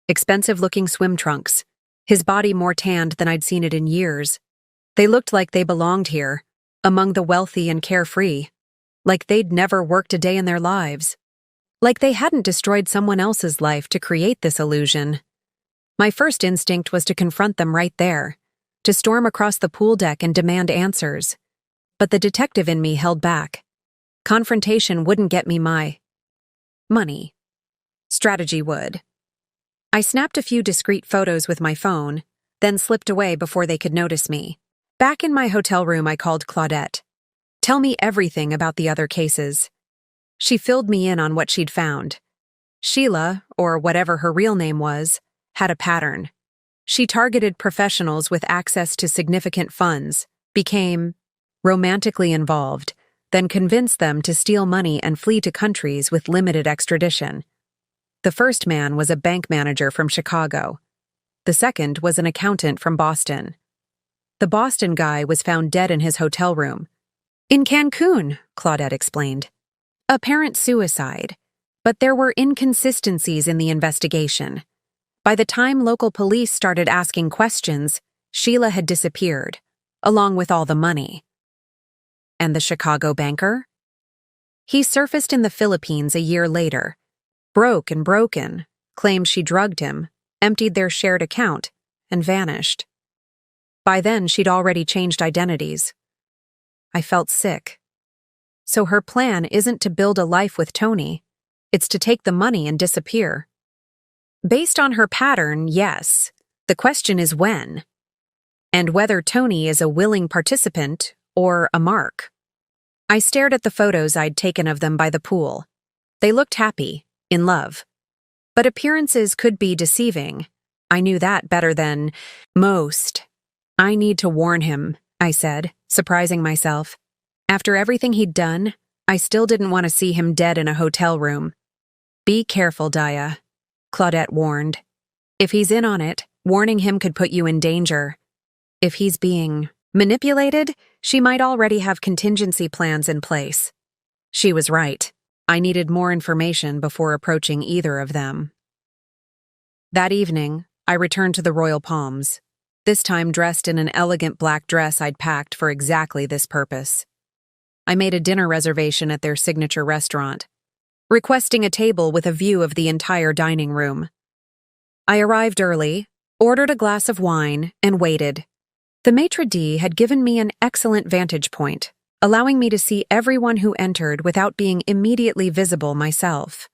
Expensive-looking swim trunks. His body more tanned than I'd seen it in years. They looked like they belonged here, among the wealthy and carefree. Like they'd never worked a day in their lives. Like they hadn't destroyed someone else's life to create this illusion. My first instinct was to confront them right there, to storm across the pool deck and demand answers. But the detective in me held back. Confrontation wouldn't get me my money. Strategy would. I snapped a few discreet photos with my phone, then slipped away before they could notice me. Back in my hotel room, I called Claudette. Tell me everything about the other cases. She filled me in on what she'd found. Sheila, or whatever her real name was, had a pattern. She targeted professionals with access to significant funds, became romantically involved, then convinced them to steal money and flee to countries with limited extradition. The first man was a bank manager from Chicago. The second was an accountant from Boston. The Boston guy was found dead in his hotel room. In Cancun, Claudette explained. Apparent suicide, but there were inconsistencies in the investigation. By the time local police started asking questions, Sheila had disappeared, along with all the money. And the Chicago banker? He surfaced in the Philippines a year later, broke and broken, claimed she drugged him, emptied their shared account, and vanished. By then, she'd already changed identities. I felt sick. So her plan isn't to build a life with Tony, it's to take the money and disappear. Based on her pattern, yes. The question is when. And whether Tony is a willing participant or a mark. I stared at the photos I'd taken of them by the pool. They looked happy, in love. But appearances could be deceiving. I knew that better than most. I need to warn him, I said, surprising myself. After everything he'd done, I still didn't want to see him dead in a hotel room. Be careful, Daya, Claudette warned. If he's in on it, warning him could put you in danger. If he's being manipulated, she might already have contingency plans in place. She was right. I needed more information before approaching either of them. That evening, I returned to the Royal Palms, this time dressed in an elegant black dress I'd packed for exactly this purpose. I made a dinner reservation at their signature restaurant, requesting a table with a view of the entire dining room. I arrived early, ordered a glass of wine, and waited. The maitre d' had given me an excellent vantage point, allowing me to see everyone who entered without being immediately visible myself.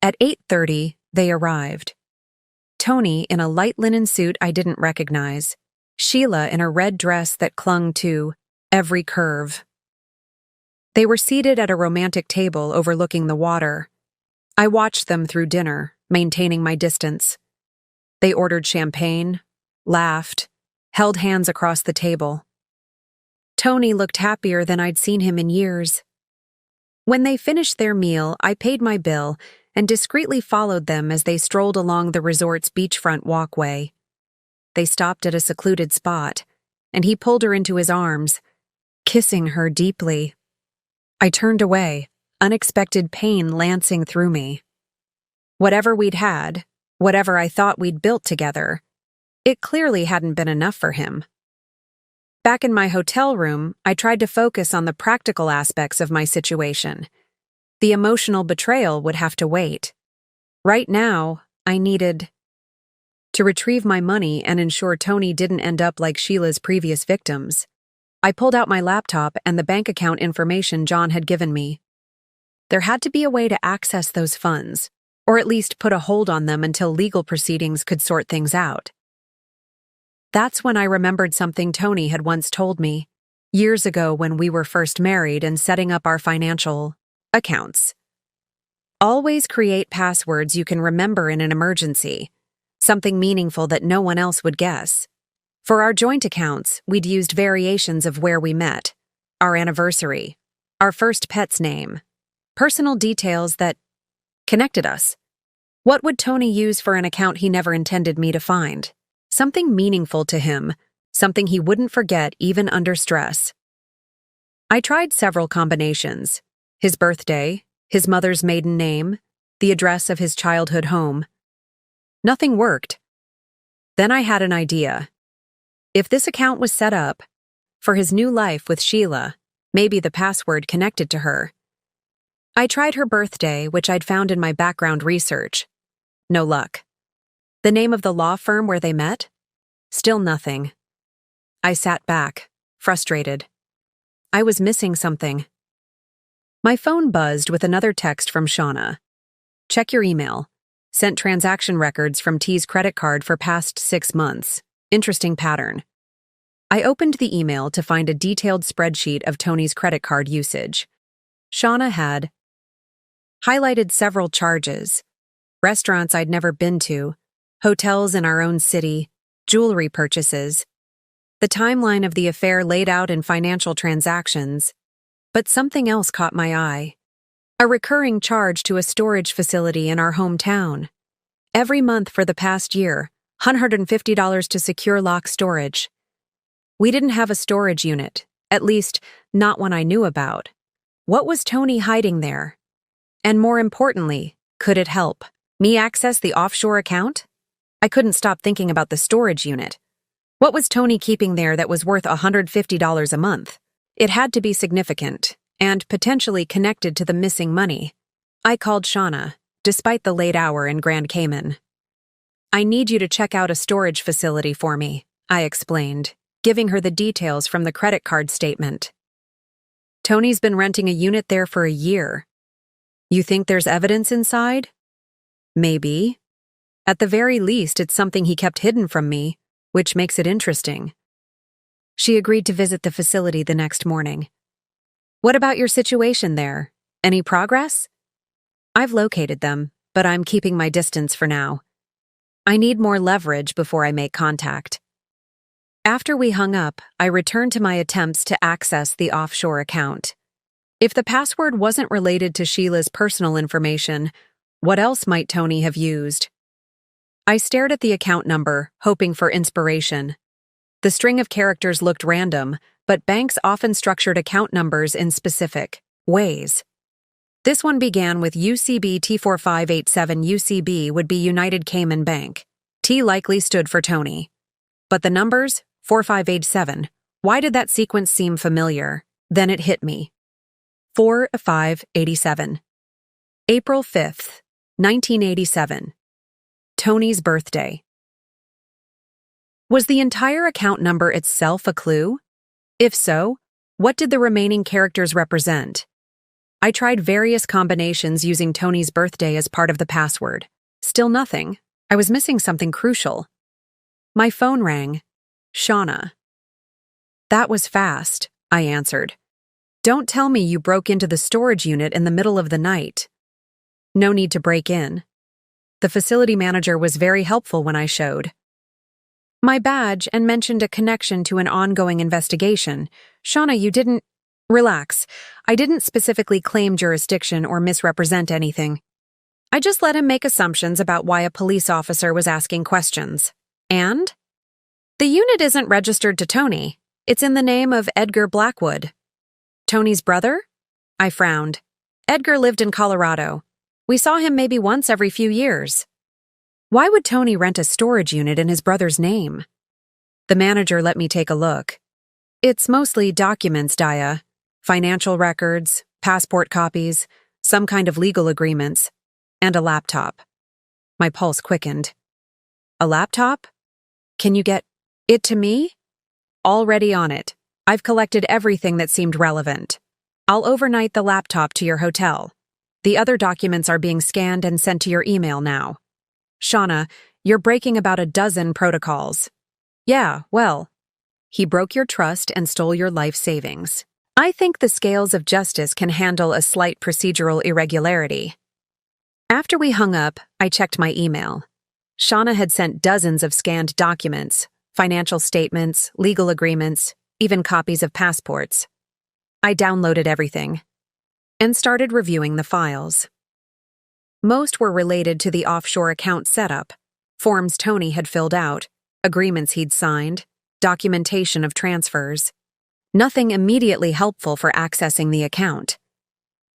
At 8:30, they arrived. Tony in a light linen suit I didn't recognize, Sheila in a red dress that clung to every curve. They were seated at a romantic table overlooking the water. I watched them through dinner, maintaining my distance. They ordered champagne, laughed, held hands across the table. Tony looked happier than I'd seen him in years. When they finished their meal, I paid my bill and discreetly followed them as they strolled along the resort's beachfront walkway. They stopped at a secluded spot, and he pulled her into his arms, kissing her deeply. I turned away, unexpected pain lancing through me. Whatever we'd had, whatever I thought we'd built together, it clearly hadn't been enough for him. Back in my hotel room, I tried to focus on the practical aspects of my situation. The emotional betrayal would have to wait. Right now, I needed to retrieve my money and ensure Tony didn't end up like Sheila's previous victims. I pulled out my laptop and the bank account information John had given me. There had to be a way to access those funds, or at least put a hold on them until legal proceedings could sort things out. That's when I remembered something Tony had once told me, years ago when we were first married and setting up our financial accounts. Always create passwords you can remember in an emergency, something meaningful that no one else would guess. For our joint accounts, we'd used variations of where we met, our anniversary, our first pet's name, personal details that connected us. What would Tony use for an account he never intended me to find? Something meaningful to him, something he wouldn't forget even under stress. I tried several combinations: his birthday, his mother's maiden name, the address of his childhood home. Nothing worked. Then I had an idea. If this account was set up for his new life with Sheila, maybe the password connected to her. I tried her birthday, which I'd found in my background research. No luck. The name of the law firm where they met? Still nothing. I sat back, frustrated. I was missing something. My phone buzzed with another text from Shauna. Check your email. Sent transaction records from T's credit card for past 6 months. Interesting pattern. I opened the email to find a detailed spreadsheet of Tony's credit card usage. Shauna had highlighted several charges: restaurants I'd never been to, hotels in our own city, jewelry purchases. The timeline of the affair laid out in financial transactions. But something else caught my eye. A recurring charge to a storage facility in our hometown. Every month for the past year, $150 to secure lock storage. We didn't have a storage unit, at least not one I knew about. What was Tony hiding there? And more importantly, could it help me access the offshore account? I couldn't stop thinking about the storage unit. What was Tony keeping there that was worth $150 a month? It had to be significant, and potentially connected to the missing money. I called Shauna, despite the late hour in Grand Cayman. I need you to check out a storage facility for me, I explained, giving her the details from the credit card statement. Tony's been renting a unit there for a year. You think there's evidence inside? Maybe. At the very least, it's something he kept hidden from me, which makes it interesting. She agreed to visit the facility the next morning. What about your situation there? Any progress? I've located them, but I'm keeping my distance for now. I need more leverage before I make contact. After we hung up, I returned to my attempts to access the offshore account. If the password wasn't related to Sheila's personal information, what else might Tony have used? I stared at the account number, hoping for inspiration. The string of characters looked random, but banks often structured account numbers in specific ways. This one began with UCB T4587. UCB would be United Cayman Bank. T likely stood for Tony. But the numbers, 4587, why did that sequence seem familiar? Then it hit me. 4587. April 5th, 1987. Tony's birthday. Was the entire account number itself a clue? If so, what did the remaining characters represent? I tried various combinations using Tony's birthday as part of the password. Still nothing. I was missing something crucial. My phone rang. Shauna. That was fast, I answered. Don't tell me you broke into the storage unit in the middle of the night. No need to break in. The facility manager was very helpful when I showed my badge and mentioned a connection to an ongoing investigation. Shauna, you didn't... Relax. I didn't specifically claim jurisdiction or misrepresent anything. I just let him make assumptions about why a police officer was asking questions. And? The unit isn't registered to Tony. It's in the name of Edgar Blackwood. Tony's brother? I frowned. Edgar lived in Colorado. We saw him maybe once every few years. Why would Tony rent a storage unit in his brother's name? The manager let me take a look. It's mostly documents, Daya. Financial records, passport copies, some kind of legal agreements, and a laptop. My pulse quickened. A laptop? Can you get it to me? Already on it. I've collected everything that seemed relevant. I'll overnight the laptop to your hotel. The other documents are being scanned and sent to your email now. Shauna, you're breaking about a dozen protocols. Yeah, well, he broke your trust and stole your life savings. I think the scales of justice can handle a slight procedural irregularity. After we hung up, I checked my email. Shauna had sent dozens of scanned documents, financial statements, legal agreements, even copies of passports. I downloaded everything and started reviewing the files. Most were related to the offshore account setup, forms Tony had filled out, agreements he'd signed, documentation of transfers. Nothing immediately helpful for accessing the account.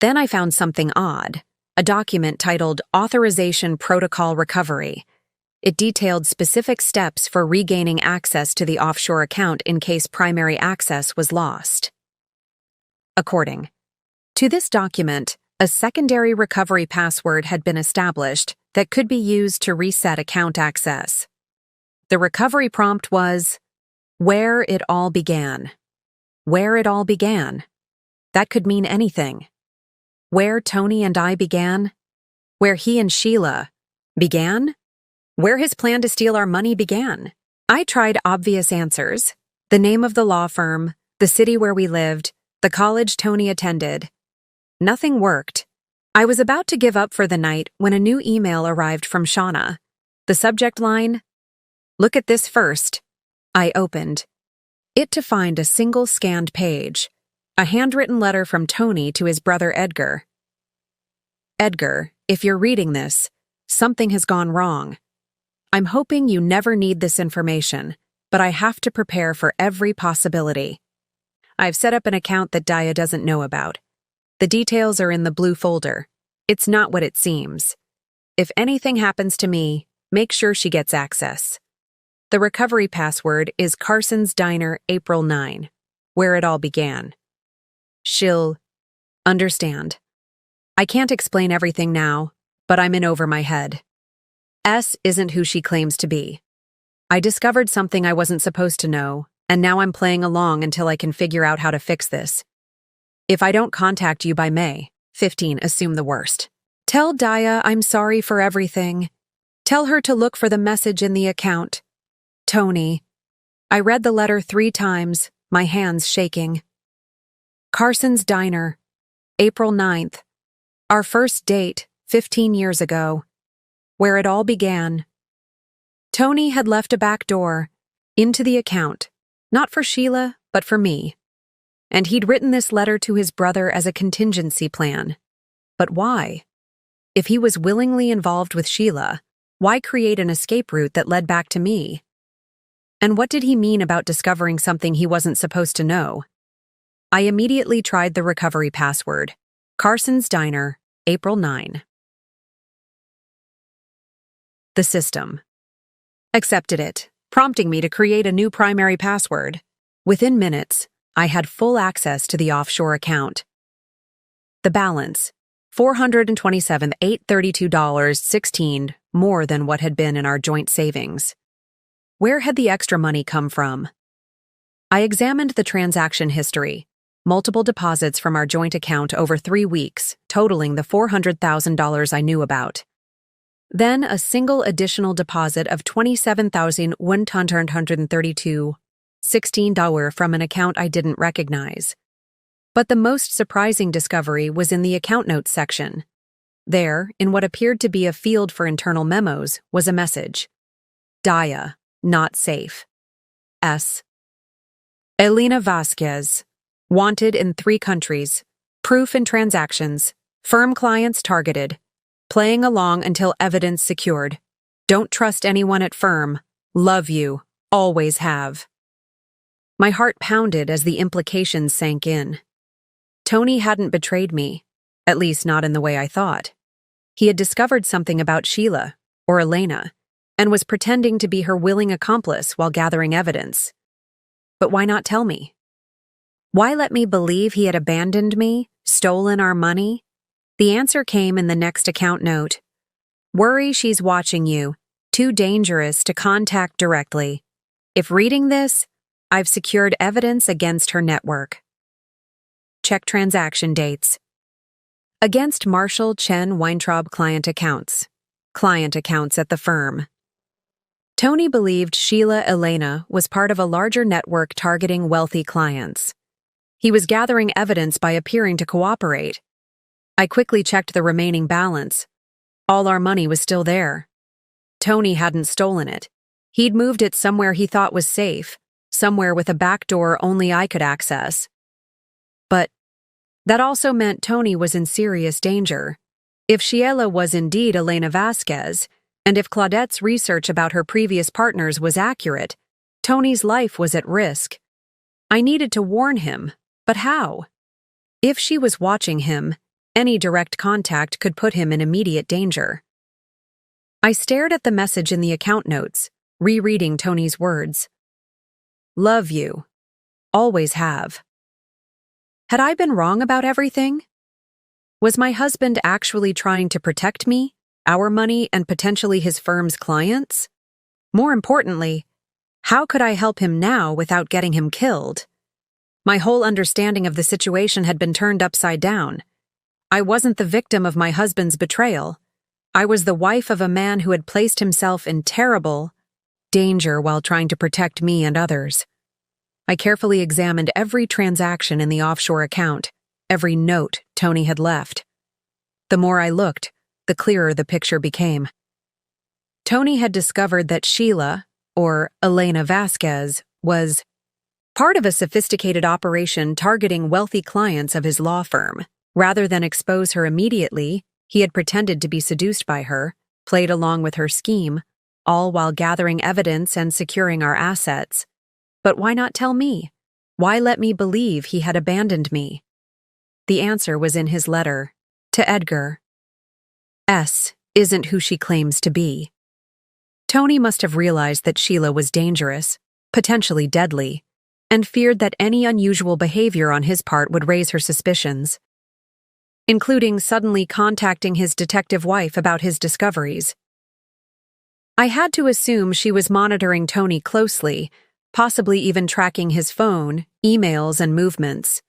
Then I found something odd, a document titled Authorization Protocol Recovery. It detailed specific steps for regaining access to the offshore account in case primary access was lost. According to this document, a secondary recovery password had been established that could be used to reset account access. The recovery prompt was, "Where it all began." Where it all began. That could mean anything. Where Tony and I began? Where he and Sheila began? Where his plan to steal our money began? I tried obvious answers. The name of the law firm, the city where we lived, the college Tony attended. Nothing worked. I was about to give up for the night when a new email arrived from Shauna. The subject line, "Look at this first." I opened it to find a single scanned page, a handwritten letter from Tony to his brother Edgar. "Edgar, if you're reading this, something has gone wrong. I'm hoping you never need this information, but I have to prepare for every possibility. I've set up an account that Daya doesn't know about. The details are in the blue folder. It's not what it seems. If anything happens to me, make sure she gets access. The recovery password is Carson's Diner, April 9, where it all began. She'll understand. I can't explain everything now, but I'm in over my head. S isn't who she claims to be. I discovered something I wasn't supposed to know, and now I'm playing along until I can figure out how to fix this. If I don't contact you by May 15, assume the worst. Tell Daya I'm sorry for everything. Tell her to look for the message in the account. Tony." I read the letter 3 times, my hands shaking. Carson's Diner, April 9th. Our first date, 15 years ago. Where it all began. Tony had left a back door into the account, not for Sheila, but for me. And he'd written this letter to his brother as a contingency plan. But why? If he was willingly involved with Sheila, why create an escape route that led back to me? And what did he mean about discovering something he wasn't supposed to know? I immediately tried the recovery password. Carson's Diner, April 9. The system accepted it, prompting me to create a new primary password. Within minutes, I had full access to the offshore account. The balance, $427,832.16, more than what had been in our joint savings. Where had the extra money come from? I examined the transaction history, multiple deposits from our joint account over 3 weeks, totaling the $400,000 I knew about. Then a single additional deposit of $27,132.16 from an account I didn't recognize. But the most surprising discovery was in the account notes section. There, in what appeared to be a field for internal memos, was a message. Daya. Not safe. S. Elena Vasquez. Wanted in 3 countries. Proof in transactions. Firm clients targeted. Playing along until evidence secured. Don't trust anyone at firm. Love you. Always have. My heart pounded as the implications sank in. Tony hadn't betrayed me, at least not in the way I thought. He had discovered something about Sheila, or Elena, and was pretending to be her willing accomplice while gathering evidence. But why not tell me? Why let me believe he had abandoned me, stolen our money? The answer came in the next account note. Worry she's watching you. Too dangerous to contact directly. If reading this, I've secured evidence against her network. Check transaction dates. Against Marshall Chen Weintraub client accounts. Client accounts at the firm. Tony believed Sheila Elena was part of a larger network targeting wealthy clients. He was gathering evidence by appearing to cooperate. I quickly checked the remaining balance. All our money was still there. Tony hadn't stolen it. He'd moved it somewhere he thought was safe, somewhere with a back door only I could access. But that also meant Tony was in serious danger. If Sheila was indeed Elena Vasquez, and if Claudette's research about her previous partners was accurate, Tony's life was at risk. I needed to warn him, but how? If she was watching him, any direct contact could put him in immediate danger. I stared at the message in the account notes, rereading Tony's words. Love you. Always have. Had I been wrong about everything? Was my husband actually trying to protect me, our money, and potentially his firm's clients? More importantly, how could I help him now without getting him killed? My whole understanding of the situation had been turned upside down. I wasn't the victim of my husband's betrayal. I was the wife of a man who had placed himself in terrible danger while trying to protect me and others. I carefully examined every transaction in the offshore account, every note Tony had left. The more I looked, the clearer the picture became. Tony had discovered that Sheila, or Elena Vasquez, was part of a sophisticated operation targeting wealthy clients of his law firm. Rather than expose her immediately, he had pretended to be seduced by her, played along with her scheme, all while gathering evidence and securing our assets. But why not tell me? Why let me believe he had abandoned me? The answer was in his letter. To Edgar. S. isn't who she claims to be. Tony must have realized that Sheila was dangerous, potentially deadly, and feared that any unusual behavior on his part would raise her suspicions, including suddenly contacting his detective wife about his discoveries. I had to assume she was monitoring Tony closely, possibly even tracking his phone, emails, and movements.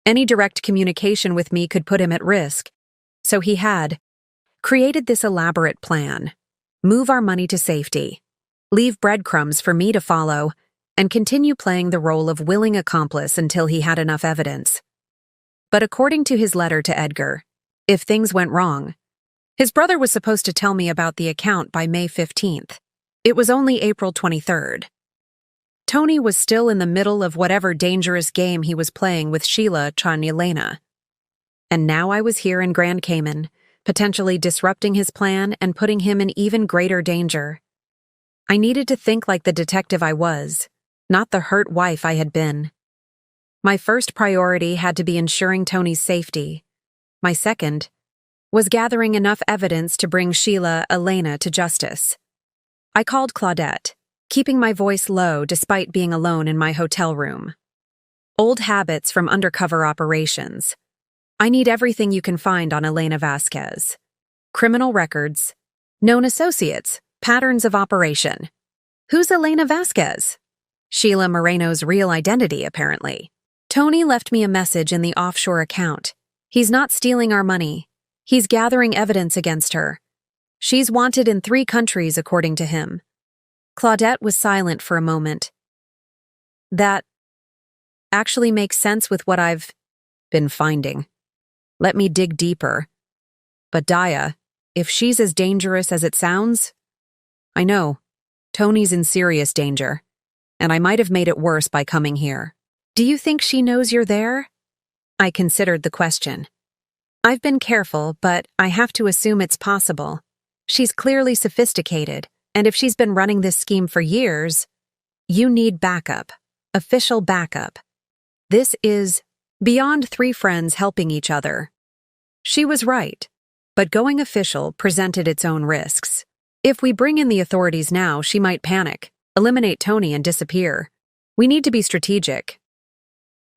Any direct communication with me could put him at risk, so he had created this elaborate plan. Move our money to safety, leave breadcrumbs for me to follow, and continue playing the role of willing accomplice until he had enough evidence. But according to his letter to Edgar, if things went wrong, his brother was supposed to tell me about the account by May 15th. It was only April 23rd. Tony was still in the middle of whatever dangerous game he was playing with Sheila Chanelena. And now I was here in Grand Cayman, potentially disrupting his plan and putting him in even greater danger. I needed to think like the detective I was, not the hurt wife I had been. My first priority had to be ensuring Tony's safety. My second was gathering enough evidence to bring Sheila Elena to justice. I called Claudette, keeping my voice low despite being alone in my hotel room. Old habits from undercover operations. I need everything you can find on Elena Vasquez. Criminal records, known associates, patterns of operation. Who's Elena Vasquez? Sheila Moreno's real identity, apparently. Tony left me a message in the offshore account. He's not stealing our money. He's gathering evidence against her. She's wanted in 3 countries, according to him. Claudette was silent for a moment. That actually makes sense with what I've been finding. Let me dig deeper. But Daya, if she's as dangerous as it sounds, I know, Tony's in serious danger, and I might have made it worse by coming here. Do you think she knows you're there? I considered the question. I've been careful, but I have to assume it's possible. She's clearly sophisticated, and if she's been running this scheme for years, you need backup, official backup. This is beyond 3 friends helping each other. She was right, but going official presented its own risks. If we bring in the authorities now, she might panic, eliminate Tony, and disappear. We need to be strategic.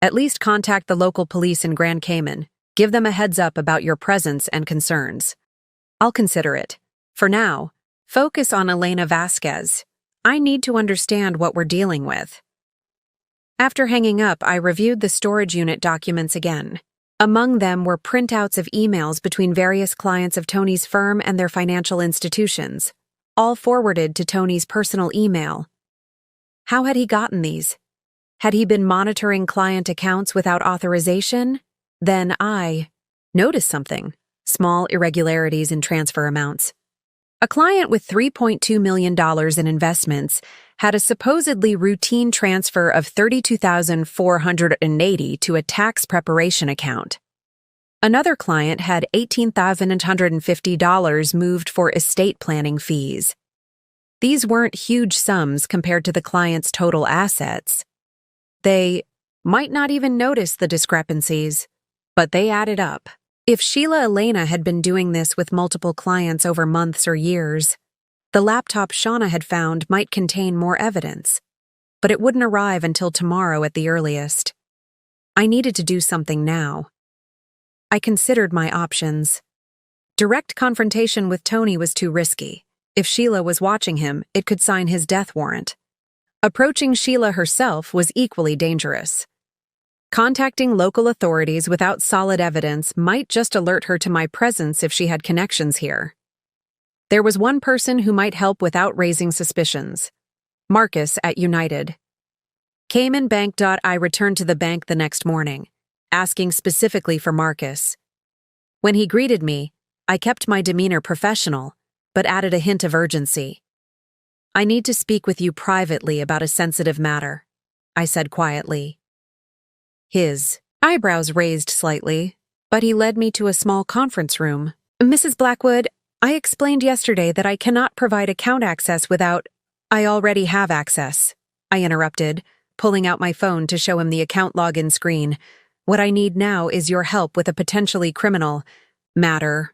At least contact the local police in Grand Cayman. Give them a heads up about your presence and concerns. I'll consider it. For now, focus on Elena Vasquez. I need to understand what we're dealing with. After hanging up, I reviewed the storage unit documents again. Among them were printouts of emails between various clients of Tony's firm and their financial institutions, all forwarded to Tony's personal email. How had he gotten these? Had he been monitoring client accounts without authorization? Then I noticed something: small irregularities in transfer amounts. A client with $3.2 million in investments had a supposedly routine transfer of $32,480 to a tax preparation account. Another client had $18,150 moved for estate planning fees. These weren't huge sums compared to the client's total assets. They might not even notice the discrepancies, but they added up. If Sheila Elena had been doing this with multiple clients over months or years, the laptop Shauna had found might contain more evidence, but it wouldn't arrive until tomorrow at the earliest. I needed to do something now. I considered my options. Direct confrontation with Tony was too risky. If Sheila was watching him, it could sign his death warrant. Approaching Sheila herself was equally dangerous. Contacting local authorities without solid evidence might just alert her to my presence if she had connections here. There was one person who might help without raising suspicions: Marcus at United. Cayman Bank. I returned to the bank the next morning, asking specifically for Marcus. When he greeted me, I kept my demeanor professional, but added a hint of urgency. "I need to speak with you privately about a sensitive matter," I said quietly. His eyebrows raised slightly, but he led me to a small conference room. "Mrs. Blackwood, I explained yesterday that I cannot provide account access without—" "I already have access," I interrupted, pulling out my phone to show him the account login screen. "What I need now is your help with a potentially criminal matter."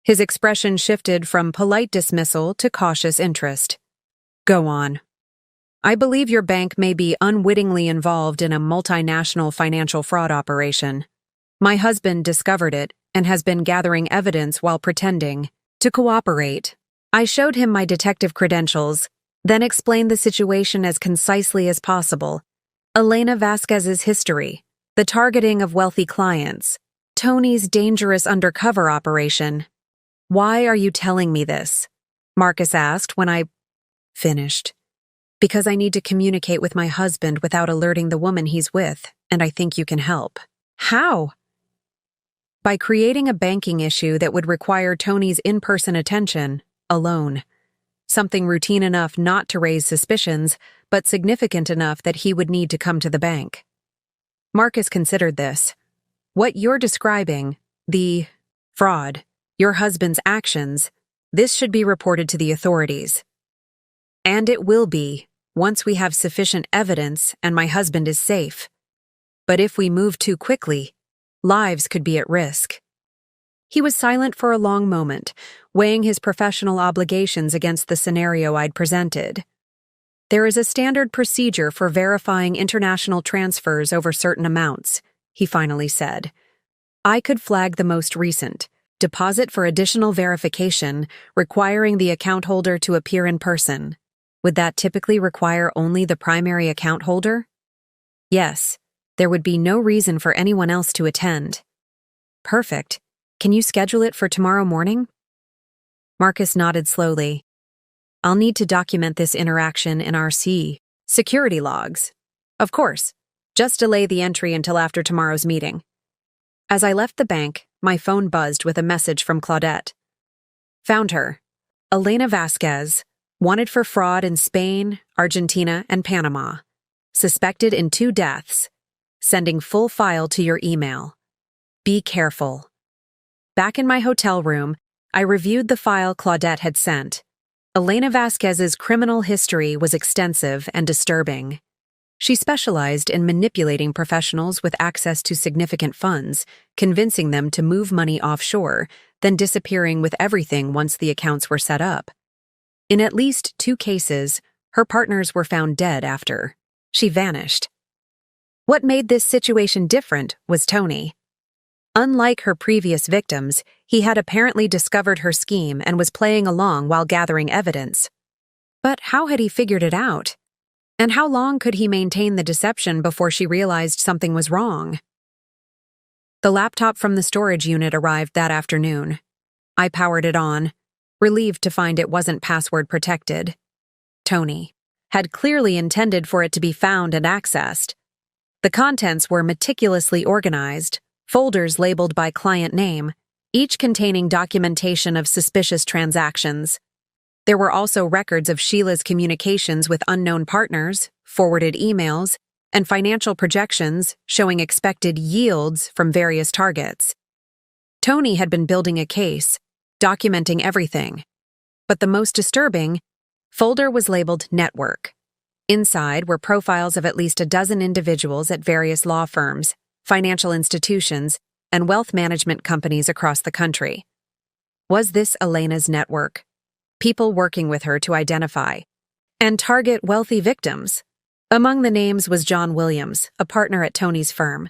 His expression shifted from polite dismissal to cautious interest. "Go on." "I believe your bank may be unwittingly involved in a multinational financial fraud operation. My husband discovered it and has been gathering evidence while pretending to cooperate." I showed him my detective credentials, then explained the situation as concisely as possible. Elena Vasquez's history, the targeting of wealthy clients, Tony's dangerous undercover operation. "Why are you telling me this?" Marcus asked when I finished. "Because I need to communicate with my husband without alerting the woman he's with, and I think you can help." "How?" "By creating a banking issue that would require Tony's in-person attention, alone. Something routine enough not to raise suspicions, but significant enough that he would need to come to the bank." Marcus considered this. "What you're describing, the fraud, your husband's actions, this should be reported to the authorities. And it will be, once we have sufficient evidence and my husband is safe. But if we move too quickly, lives could be at risk." He was silent for a long moment, weighing his professional obligations against the scenario I'd presented. "There is a standard procedure for verifying international transfers over certain amounts," he finally said. "I could flag the most recent, deposit for additional verification, requiring the account holder to appear in person. Would that typically require only the primary account holder?" "Yes, there would be no reason for anyone else to attend." "Perfect. Can you schedule it for tomorrow morning?" Marcus nodded slowly. "I'll need to document this interaction in our security logs." "Of course. Just delay the entry until after tomorrow's meeting." As I left the bank, my phone buzzed with a message from Claudette. "Found her. Elena Vasquez. Wanted for fraud in Spain, Argentina, and Panama. Suspected in 2 deaths. Sending full file to your email. Be careful." Back in my hotel room, I reviewed the file Claudette had sent. Elena Vasquez's criminal history was extensive and disturbing. She specialized in manipulating professionals with access to significant funds, convincing them to move money offshore, then disappearing with everything once the accounts were set up. In at least 2 cases, her partners were found dead after she vanished. What made this situation different was Tony. Unlike her previous victims, he had apparently discovered her scheme and was playing along while gathering evidence. But how had he figured it out? And how long could he maintain the deception before she realized something was wrong? The laptop from the storage unit arrived that afternoon. I powered it on, relieved to find it wasn't password protected. Tony had clearly intended for it to be found and accessed. The contents were meticulously organized, folders labeled by client name, each containing documentation of suspicious transactions. There were also records of Sheila's communications with unknown partners, forwarded emails, and financial projections showing expected yields from various targets. Tony had been building a case, documenting everything. But the most disturbing folder was labeled Network. Inside were profiles of at least a dozen individuals at various law firms, financial institutions, and wealth management companies across the country. Was this Elena's network? People working with her to identify and target wealthy victims? Among the names was John Williams, a partner at Tony's firm.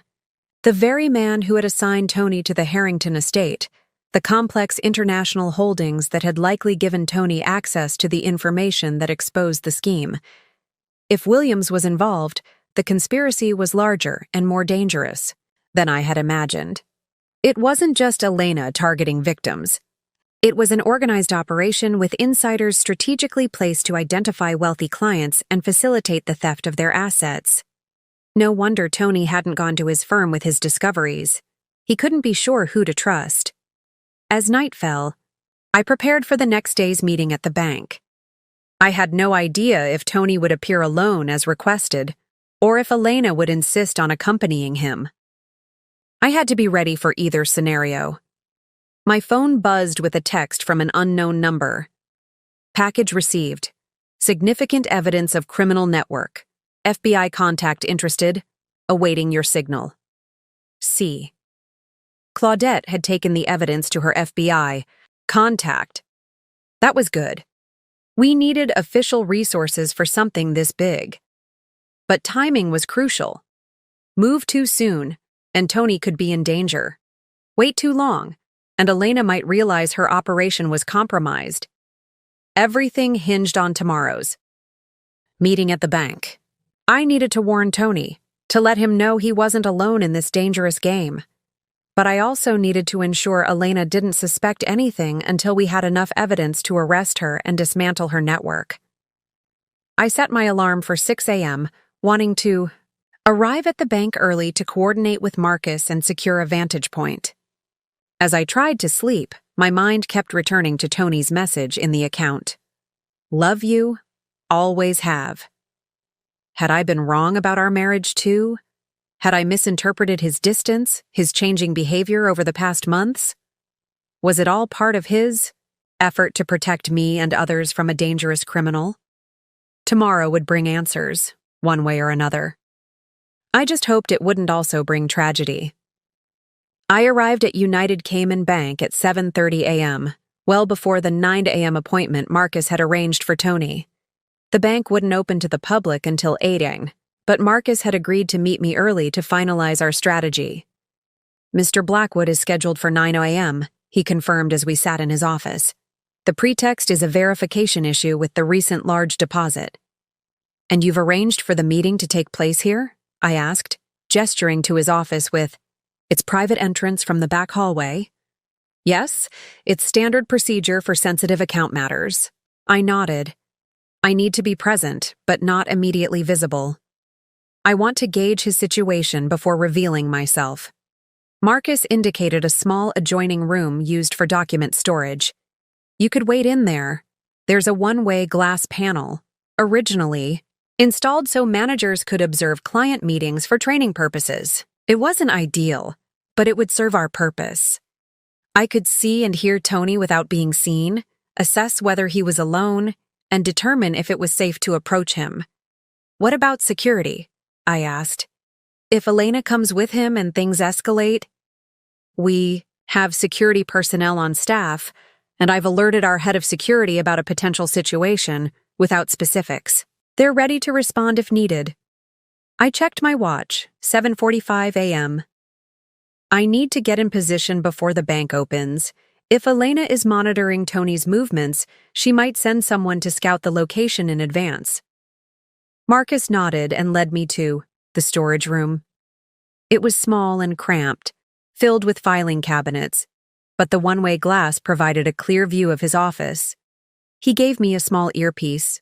The very man who had assigned Tony to the Harrington estate, the complex international holdings that had likely given Tony access to the information that exposed the scheme. If Williams was involved, the conspiracy was larger and more dangerous than I had imagined. It wasn't just Elena targeting victims. It was an organized operation with insiders strategically placed to identify wealthy clients and facilitate the theft of their assets. No wonder Tony hadn't gone to his firm with his discoveries. He couldn't be sure who to trust. As night fell, I prepared for the next day's meeting at the bank. I had no idea if Tony would appear alone as requested, or if Elena would insist on accompanying him. I had to be ready for either scenario. My phone buzzed with a text from an unknown number. Package received. Significant evidence of criminal network. FBI contact interested. Awaiting your signal. C. Claudette had taken the evidence to her FBI contact. That was good. We needed official resources for something this big. But timing was crucial. Move too soon, and Tony could be in danger. Wait too long, and Elena might realize her operation was compromised. Everything hinged on tomorrow's meeting at the bank. I needed to warn Tony, to let him know he wasn't alone in this dangerous game. But I also needed to ensure Elena didn't suspect anything until we had enough evidence to arrest her and dismantle her network. I set my alarm for 6 a.m., wanting to arrive at the bank early to coordinate with Marcus and secure a vantage point. As I tried to sleep, my mind kept returning to Tony's message in the account. Love you, always have. Had I been wrong about our marriage too? Had I misinterpreted his distance, his changing behavior over the past months? Was it all part of his effort to protect me and others from a dangerous criminal? Tomorrow would bring answers, one way or another. I just hoped it wouldn't also bring tragedy. I arrived at United Cayman Bank at 7:30 a.m., well before the 9 a.m. appointment Marcus had arranged for Tony. The bank wouldn't open to the public until 8 a.m., but Marcus had agreed to meet me early to finalize our strategy. Mr. Blackwood is scheduled for 9 a.m., he confirmed as we sat in his office. The pretext is a verification issue with the recent large deposit. And you've arranged for the meeting to take place here? I asked, gesturing to his office with, It's private entrance from the back hallway. Yes, it's standard procedure for sensitive account matters. I nodded. I need to be present, but not immediately visible. I want to gauge his situation before revealing myself. Marcus indicated a small adjoining room used for document storage. You could wait in there. There's a one-way glass panel, originally installed so managers could observe client meetings for training purposes. It wasn't ideal, but it would serve our purpose. I could see and hear Tony without being seen, assess whether he was alone, and determine if it was safe to approach him. What about security? I asked. If Elena comes with him and things escalate, we have security personnel on staff, and I've alerted our head of security about a potential situation without specifics. They're ready to respond if needed. I checked my watch, 7:45 a.m. I need to get in position before the bank opens. If Elena is monitoring Tony's movements, she might send someone to scout the location in advance. Marcus nodded and led me to the storage room. It was small and cramped, filled with filing cabinets, but the one-way glass provided a clear view of his office. He gave me a small earpiece.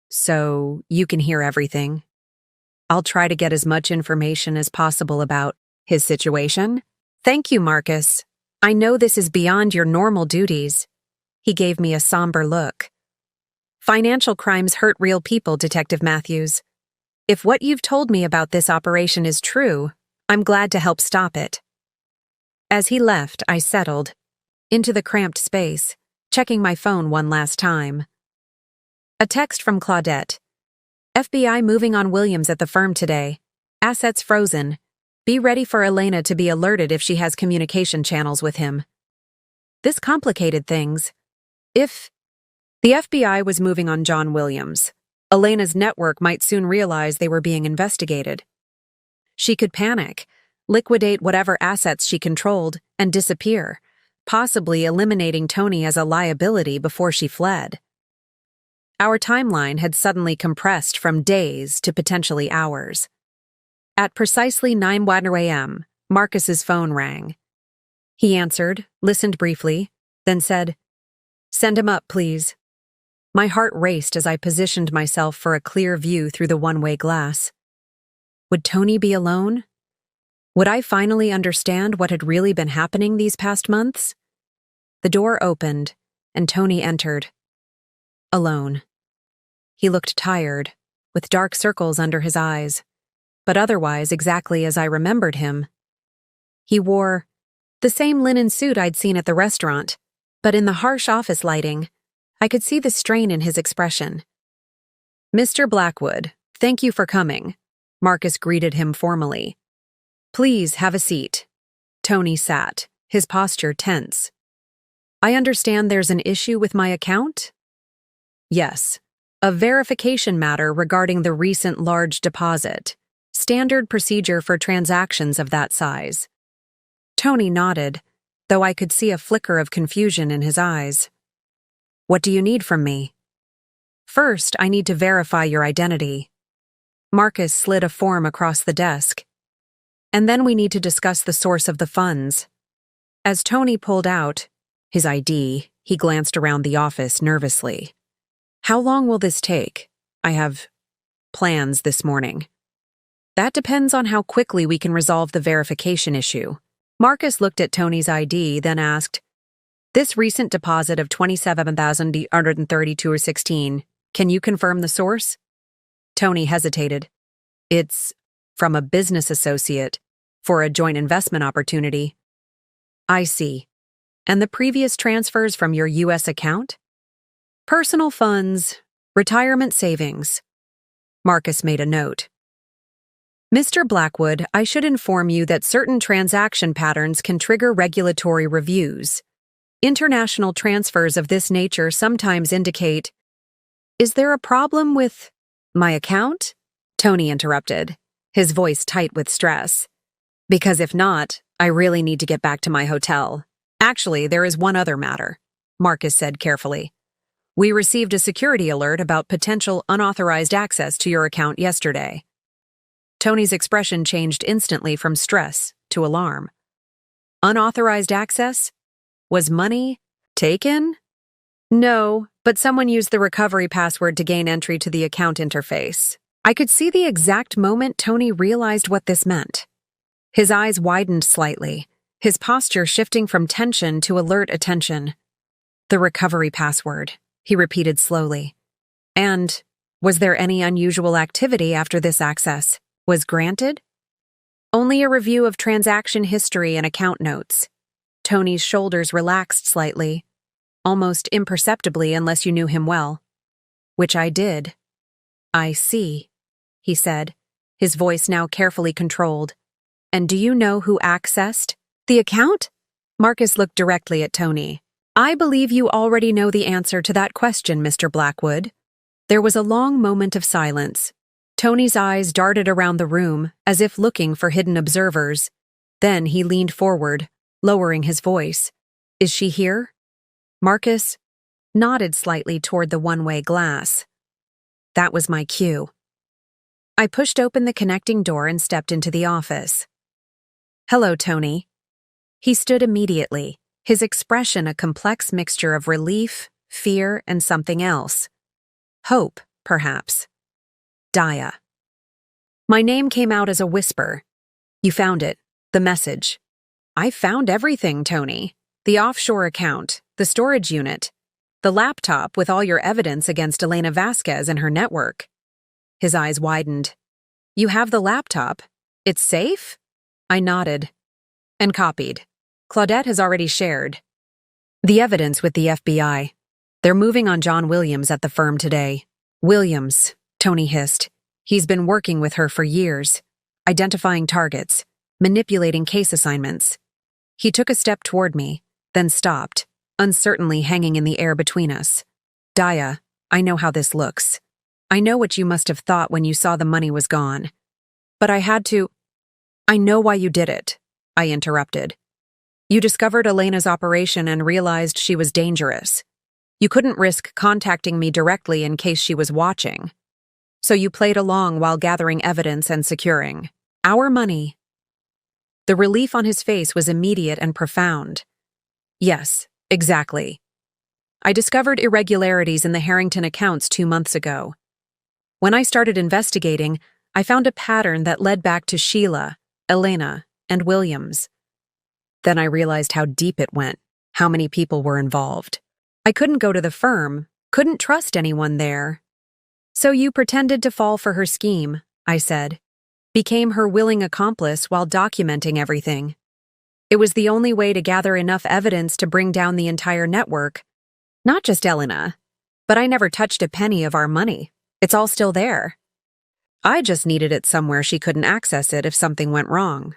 So you can hear everything. I'll try to get as much information as possible about his situation. Thank you, Marcus. I know this is beyond your normal duties. He gave me a somber look. Financial crimes hurt real people, Detective Matthews. If what you've told me about this operation is true, I'm glad to help stop it. As he left, I settled into the cramped space, checking my phone one last time. A text from Claudette. FBI moving on Williams at the firm today. Assets frozen. Be ready for Elena to be alerted if she has communication channels with him. This complicated things. If the FBI was moving on John Williams, Elena's network might soon realize they were being investigated. She could panic, liquidate whatever assets she controlled, and disappear, possibly eliminating Tony as a liability before she fled. Our timeline had suddenly compressed from days to potentially hours. At precisely 9 a.m., Marcus's phone rang. He answered, listened briefly, then said, "Send him up, please." My heart raced as I positioned myself for a clear view through the one-way glass. Would Tony be alone? Would I finally understand what had really been happening these past months? The door opened, and Tony entered. Alone. He looked tired, with dark circles under his eyes, but otherwise exactly as I remembered him. He wore the same linen suit I'd seen at the restaurant, but in the harsh office lighting, I could see the strain in his expression. "Mr. Blackwood, thank you for coming," Marcus greeted him formally. "Please have a seat." Tony sat, his posture tense. "I understand there's an issue with my account?" "Yes. A verification matter regarding the recent large deposit. Standard procedure for transactions of that size." Tony nodded, though I could see a flicker of confusion in his eyes. "What do you need from me?" "First, I need to verify your identity." Marcus slid a form across the desk. "And then we need to discuss the source of the funds." As Tony pulled out his ID, he glanced around the office nervously. "How long will this take? I have plans this morning." "That depends on how quickly we can resolve the verification issue." Marcus looked at Tony's ID, then asked, "This recent deposit of $27,832.16, can you confirm the source?" Tony hesitated. "It's from a business associate for a joint investment opportunity." "I see. And the previous transfers from your U.S. account?" "Personal funds, retirement savings." Marcus made a note. "Mr. Blackwood, I should inform you that certain transaction patterns can trigger regulatory reviews. International transfers of this nature sometimes indicate—" "Is there a problem with my account?" Tony interrupted, his voice tight with stress. "Because if not, I really need to get back to my hotel. Actually, there is one other matter," Marcus said carefully. "We received a security alert about potential unauthorized access to your account yesterday." Tony's expression changed instantly from stress to alarm. "Unauthorized access? Was money taken?" "No, but someone used the recovery password to gain entry to the account interface." I could see the exact moment Tony realized what this meant. His eyes widened slightly, his posture shifting from tension to alert attention. "The recovery password," he repeated slowly. "And was there any unusual activity after this access was granted?" "Only a review of transaction history and account notes." Tony's shoulders relaxed slightly, almost imperceptibly unless you knew him well. "Which I did." "I see," he said, his voice now carefully controlled. "And do you know who accessed the account?" Marcus looked directly at Tony. "I believe you already know the answer to that question, Mr. Blackwood." There was a long moment of silence. Tony's eyes darted around the room as if looking for hidden observers. Then he leaned forward, lowering his voice. Is she here? Marcus nodded slightly toward the one-way glass. That was my cue. I pushed open the connecting door and stepped into the office. Hello, Tony. He stood immediately, his expression a complex mixture of relief, fear, and something else. Hope, perhaps. Daya. My name came out as a whisper. You found it, the message. I found everything, Tony. The offshore account, the storage unit, the laptop with all your evidence against Elena Vasquez and her network. His eyes widened. You have the laptop? It's safe? I nodded. And copied. Claudette has already shared the evidence with the FBI. They're moving on John Williams at the firm today. Williams, Tony hissed. He's been working with her for years, identifying targets, manipulating case assignments. He took a step toward me, then stopped, uncertainly hanging in the air between us. Daya, I know how this looks. I know what you must have thought when you saw the money was gone. But I had to. I know why you did it, I interrupted. You discovered Elena's operation and realized she was dangerous. You couldn't risk contacting me directly in case she was watching. So you played along while gathering evidence and securing our money. The relief on his face was immediate and profound. Yes, exactly. I discovered irregularities in the Harrington accounts 2 months ago. When I started investigating, I found a pattern that led back to Sheila, Elena, and Williams. Then I realized how deep it went, how many people were involved. I couldn't go to the firm, couldn't trust anyone there. So you pretended to fall for her scheme, I said. Became her willing accomplice while documenting everything. It was the only way to gather enough evidence to bring down the entire network. Not just Elena, but I never touched a penny of our money. It's all still there. I just needed it somewhere she couldn't access it if something went wrong.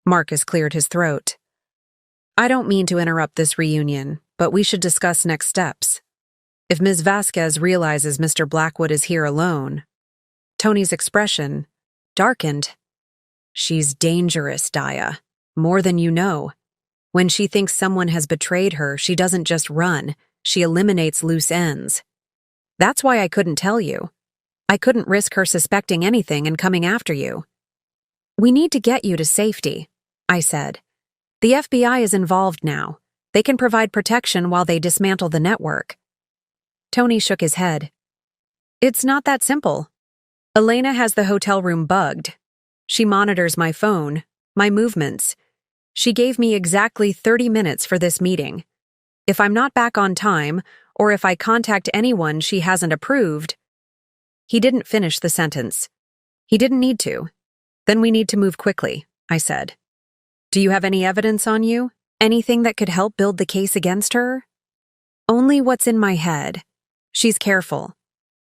Marcus cleared his throat. I don't mean to interrupt this reunion, but we should discuss next steps. If Ms. Vasquez realizes Mr. Blackwood is here alone. Tony's expression darkened. She's dangerous, Daya. More than you know. When she thinks someone has betrayed her, she doesn't just run, she eliminates loose ends. That's why I couldn't tell you. I couldn't risk her suspecting anything and coming after you. We need to get you to safety, I said. The FBI is involved now. They can provide protection while they dismantle the network. Tony shook his head. It's not that simple. Elena has the hotel room bugged. She monitors my phone, my movements. She gave me exactly 30 minutes for this meeting. If I'm not back on time, or if I contact anyone she hasn't approved. He didn't finish the sentence. He didn't need to. Then we need to move quickly, I said. Do you have any evidence on you? Anything that could help build the case against her? Only what's in my head. She's careful.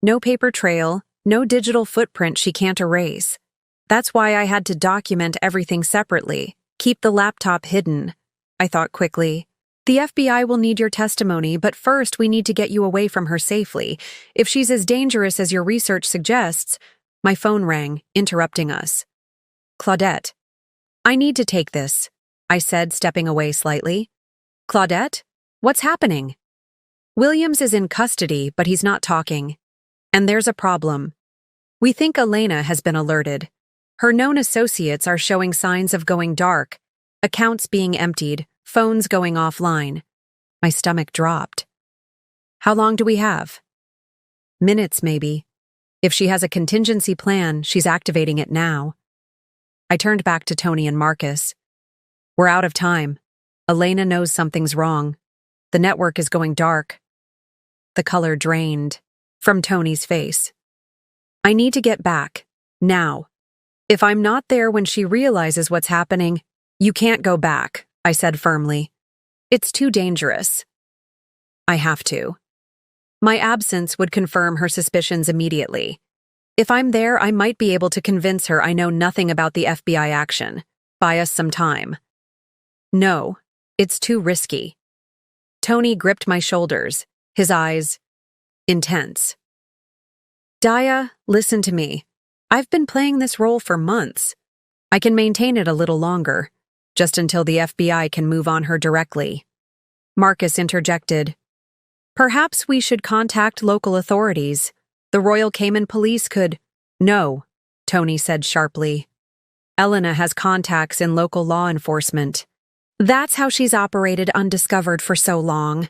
No paper trail, no digital footprint she can't erase. That's why I had to document everything separately, keep the laptop hidden. I thought quickly. The FBI will need your testimony, but first we need to get you away from her safely. If she's as dangerous as your research suggests. My phone rang, interrupting us. Claudette. I need to take this, I said, stepping away slightly. Claudette? What's happening? Williams is in custody, but he's not talking. And there's a problem. We think Elena has been alerted. Her known associates are showing signs of going dark, accounts being emptied, phones going offline. My stomach dropped. How long do we have? Minutes, maybe. If she has a contingency plan, she's activating it now. I turned back to Tony and Marcus. We're out of time. Elena knows something's wrong. The network is going dark. The color drained from Tony's face. I need to get back, now. If I'm not there when she realizes what's happening, you can't go back, I said firmly. It's too dangerous. I have to. My absence would confirm her suspicions immediately. If I'm there, I might be able to convince her I know nothing about the FBI action. Buy us some time. No, it's too risky. Tony gripped my shoulders, his eyes intense. Daya, listen to me. I've been playing this role for months. I can maintain it a little longer, just until the FBI can move on her directly. Marcus interjected. Perhaps we should contact local authorities. The Royal Cayman Police could— No, Tony said sharply. Elena has contacts in local law enforcement. That's how she's operated undiscovered for so long.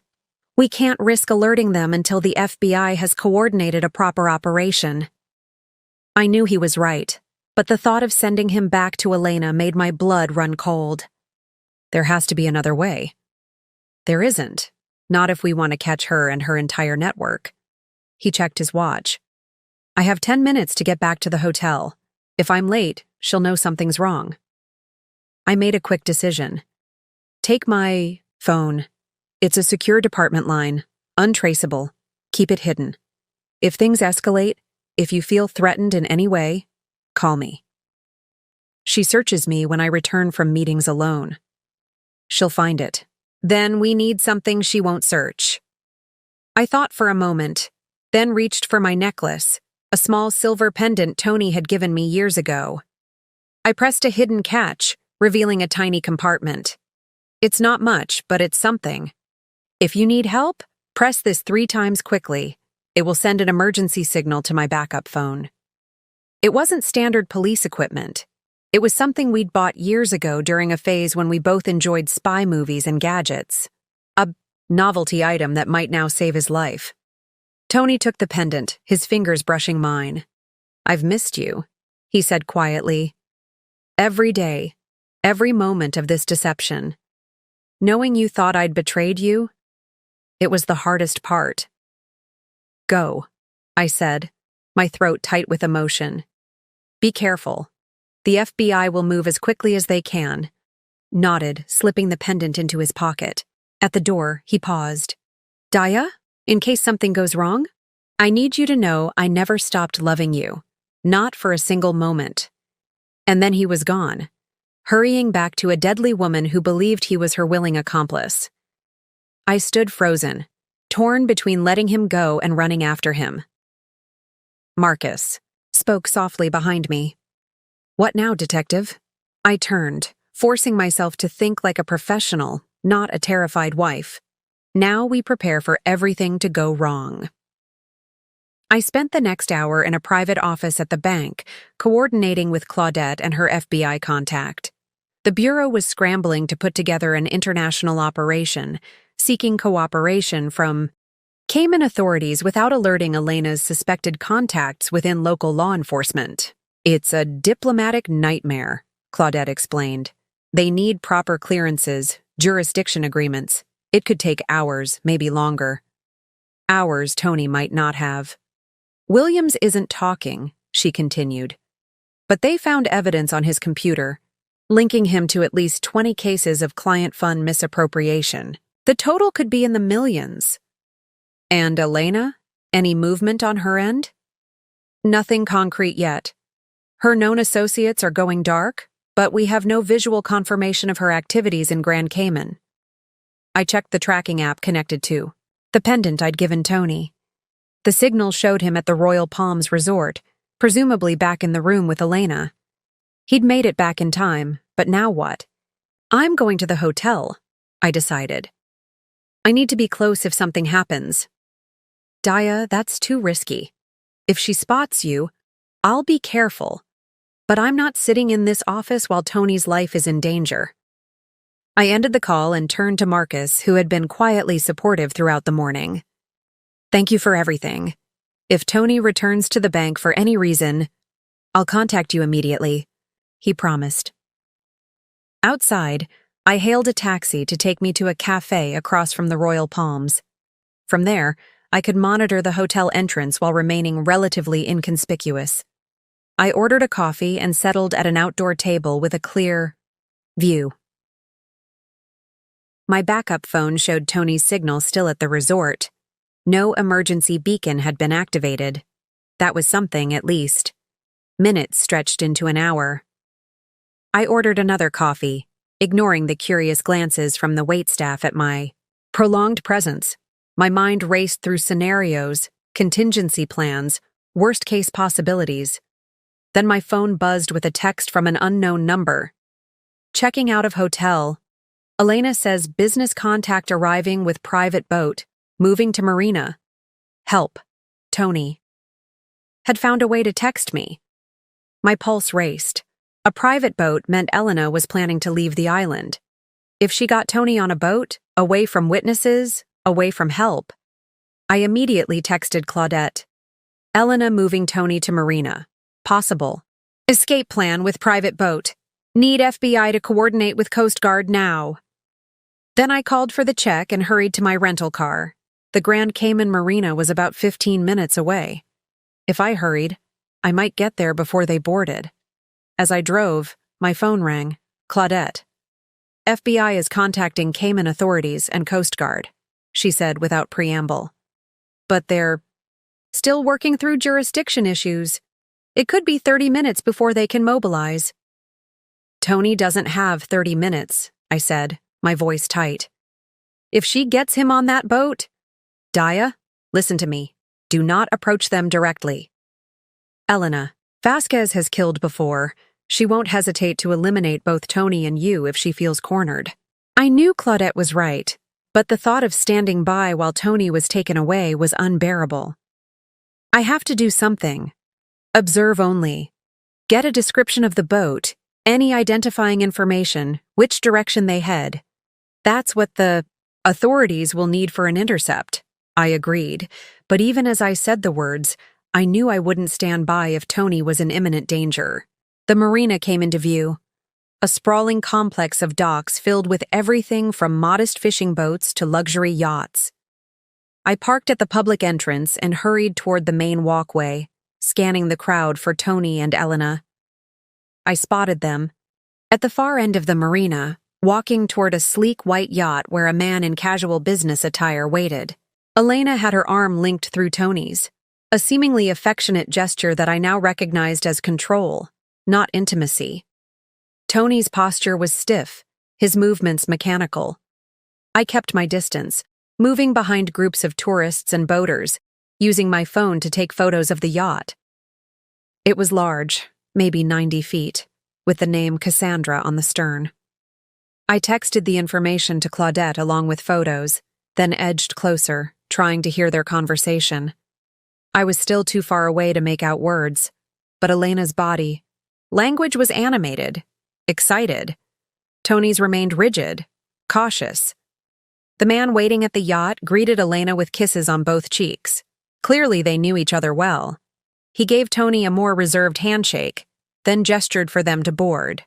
We can't risk alerting them until the FBI has coordinated a proper operation. I knew he was right, but the thought of sending him back to Elena made my blood run cold. There has to be another way. There isn't. Not if we want to catch her and her entire network. He checked his watch. I have 10 minutes to get back to the hotel. If I'm late, she'll know something's wrong. I made a quick decision. Take my phone. It's a secure department line, untraceable. Keep it hidden. If things escalate, if you feel threatened in any way, call me. She searches me when I return from meetings alone. She'll find it. Then we need something she won't search. I thought for a moment, then reached for my necklace, a small silver pendant Tony had given me years ago. I pressed a hidden catch, revealing a tiny compartment. It's not much, but it's something. If you need help, press this 3 times quickly. It will send an emergency signal to my backup phone. It wasn't standard police equipment. It was something we'd bought years ago during a phase when we both enjoyed spy movies and gadgets. A novelty item that might now save his life. Tony took the pendant, his fingers brushing mine. I've missed you, he said quietly. Every day, every moment of this deception. Knowing you thought I'd betrayed you, it was the hardest part. Go, I said, my throat tight with emotion. Be careful. The FBI will move as quickly as they can. Nodded, slipping the pendant into his pocket. At the door, he paused. Daya, in case something goes wrong, I need you to know I never stopped loving you. Not for a single moment. And then he was gone, hurrying back to a deadly woman who believed he was her willing accomplice. I stood frozen, torn between letting him go and running after him. Marcus spoke softly behind me. What now, detective? I turned, forcing myself to think like a professional, not a terrified wife. Now we prepare for everything to go wrong. I spent the next hour in a private office at the bank, coordinating with Claudette and her FBI contact. The Bureau was scrambling to put together an international operation, seeking cooperation from Cayman authorities without alerting Elena's suspected contacts within local law enforcement. It's a diplomatic nightmare, Claudette explained. They need proper clearances, jurisdiction agreements. It could take hours, maybe longer. Hours Tony might not have. Williams isn't talking, she continued. But they found evidence on his computer, linking him to at least 20 cases of client fund misappropriation. The total could be in the millions. And Elena? Any movement on her end? Nothing concrete yet. Her known associates are going dark, but we have no visual confirmation of her activities in Grand Cayman. I checked the tracking app connected to the pendant I'd given Tony. The signal showed him at the Royal Palms Resort, presumably back in the room with Elena. He'd made it back in time, but now what? I'm going to the hotel, I decided. I need to be close if something happens. Daya, that's too risky. If she spots you, I'll be careful. But I'm not sitting in this office while Tony's life is in danger. I ended the call and turned to Marcus, who had been quietly supportive throughout the morning. Thank you for everything. If Tony returns to the bank for any reason, I'll contact you immediately, he promised. Outside, I hailed a taxi to take me to a cafe across from the Royal Palms. From there, I could monitor the hotel entrance while remaining relatively inconspicuous. I ordered a coffee and settled at an outdoor table with a clear view. My backup phone showed Tony's signal still at the resort. No emergency beacon had been activated. That was something, at least. Minutes stretched into an hour. I ordered another coffee, ignoring the curious glances from the waitstaff at my prolonged presence. My mind raced through scenarios, contingency plans, worst-case possibilities. Then my phone buzzed with a text from an unknown number. Checking out of hotel. Elena says business contact arriving with private boat, moving to marina. Help. Tony. Had found a way to text me. My pulse raced. A private boat meant Elena was planning to leave the island. If she got Tony on a boat, away from witnesses, away from help. I immediately texted Claudette. Elena moving Tony to marina. Possible. Escape plan with private boat. Need FBI to coordinate with Coast Guard now. Then I called for the check and hurried to my rental car. The Grand Cayman Marina was about 15 minutes away. If I hurried, I might get there before they boarded. As I drove, my phone rang. Claudette. FBI is contacting Cayman authorities and Coast Guard, she said without preamble. But they're still working through jurisdiction issues. It could be 30 minutes before they can mobilize. Tony doesn't have 30 minutes, I said, my voice tight. If she gets him on that boat... Daya, listen to me. Do not approach them directly. Elena, Vasquez has killed before. She won't hesitate to eliminate both Tony and you if she feels cornered. I knew Claudette was right, but the thought of standing by while Tony was taken away was unbearable. I have to do something. Observe only. Get a description of the boat, any identifying information, which direction they head. That's what the authorities will need for an intercept. I agreed, but even as I said the words, I knew I wouldn't stand by if Tony was in imminent danger. The marina came into view. A sprawling complex of docks filled with everything from modest fishing boats to luxury yachts. I parked at the public entrance and hurried toward the main walkway, scanning the crowd for Tony and Elena. I spotted them. At the far end of the marina, walking toward a sleek white yacht where a man in casual business attire waited. Elena had her arm linked through Tony's, a seemingly affectionate gesture that I now recognized as control, not intimacy. Tony's posture was stiff, his movements mechanical. I kept my distance, moving behind groups of tourists and boaters, using my phone to take photos of the yacht. It was large, maybe 90 feet, with the name Cassandra on the stern. I texted the information to Claudette along with photos, then edged closer, trying to hear their conversation. I was still too far away to make out words, but Elena's body, language was animated, excited. Tony's remained rigid, cautious. The man waiting at the yacht greeted Elena with kisses on both cheeks. Clearly they knew each other well. He gave Tony a more reserved handshake, then gestured for them to board.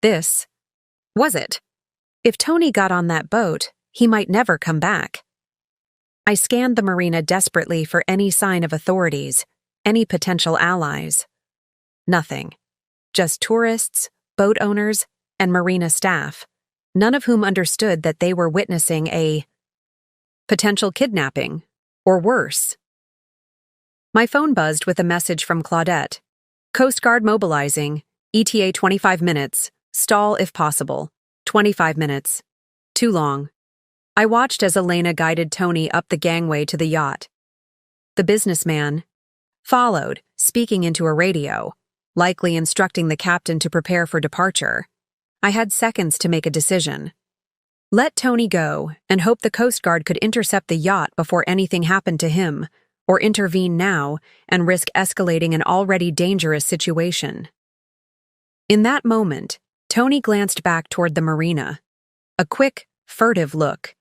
This was it. If Tony got on that boat, he might never come back. I scanned the marina desperately for any sign of authorities, any potential allies. Nothing. Just tourists, boat owners, and marina staff, none of whom understood that they were witnessing a potential kidnapping, or worse. My phone buzzed with a message from Claudette. Coast Guard mobilizing, ETA 25 minutes, stall if possible, 25 minutes. Too long. I watched as Elena guided Tony up the gangway to the yacht. The businessman followed, speaking into a radio, likely instructing the captain to prepare for departure. I had seconds to make a decision. Let Tony go and hope the Coast Guard could intercept the yacht before anything happened to him, or intervene now and risk escalating an already dangerous situation. In that moment, Tony glanced back toward the marina. A quick, furtive look.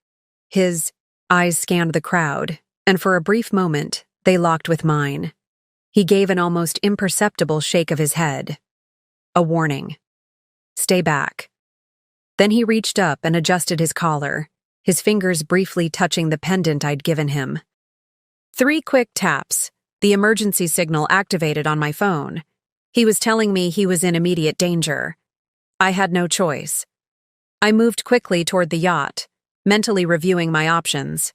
His eyes scanned the crowd, and for a brief moment, they locked with mine. He gave an almost imperceptible shake of his head. A warning. Stay back. Then he reached up and adjusted his collar, his fingers briefly touching the pendant I'd given him. 3 quick taps, the emergency signal activated on my phone. He was telling me he was in immediate danger. I had no choice. I moved quickly toward the yacht, mentally reviewing my options.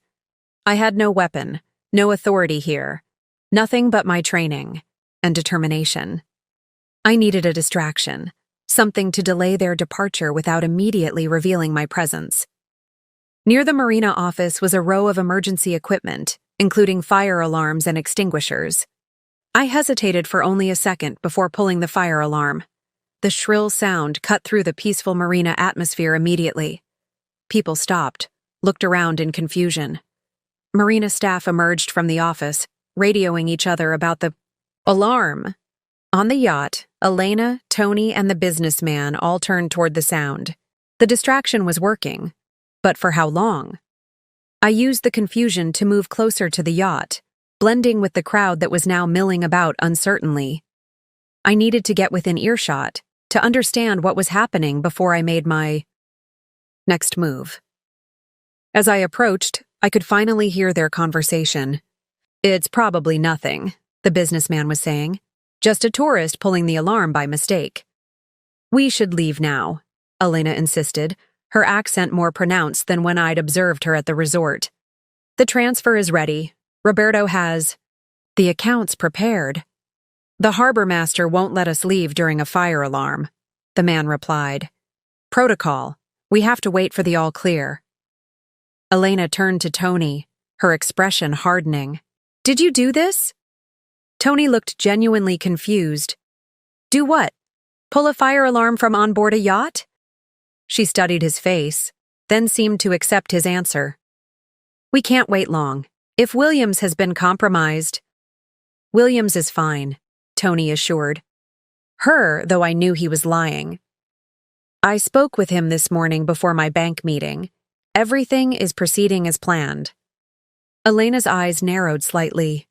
I had no weapon, no authority here, nothing but my training and determination. I needed a distraction, something to delay their departure without immediately revealing my presence. Near the marina office was a row of emergency equipment, including fire alarms and extinguishers. I hesitated for only a second before pulling the fire alarm. The shrill sound cut through the peaceful marina atmosphere immediately. People stopped, looked around in confusion. Marina staff emerged from the office, radioing each other about the alarm. On the yacht, Elena, Tony, and the businessman all turned toward the sound. The distraction was working, but for how long? I used the confusion to move closer to the yacht, blending with the crowd that was now milling about uncertainly. I needed to get within earshot to understand what was happening before I made my next move. As I approached, I could finally hear their conversation. "It's probably nothing," the businessman was saying. "Just a tourist pulling the alarm by mistake." "We should leave now," Elena insisted, her accent more pronounced than when I'd observed her at the resort. "The transfer is ready. Roberto has the accounts prepared." "The harbor master won't let us leave during a fire alarm," the man replied. "Protocol. We have to wait for the all clear." Elena turned to Tony, her expression hardening. "Did you do this?" Tony looked genuinely confused. "Do what? Pull a fire alarm from on board a yacht?" She studied his face, then seemed to accept his answer. "We can't wait long. If Williams has been compromised—" "Williams is fine," Tony assured. Her, though I knew he was lying. "I spoke with him this morning before my bank meeting. Everything is proceeding as planned." Elena's eyes narrowed slightly.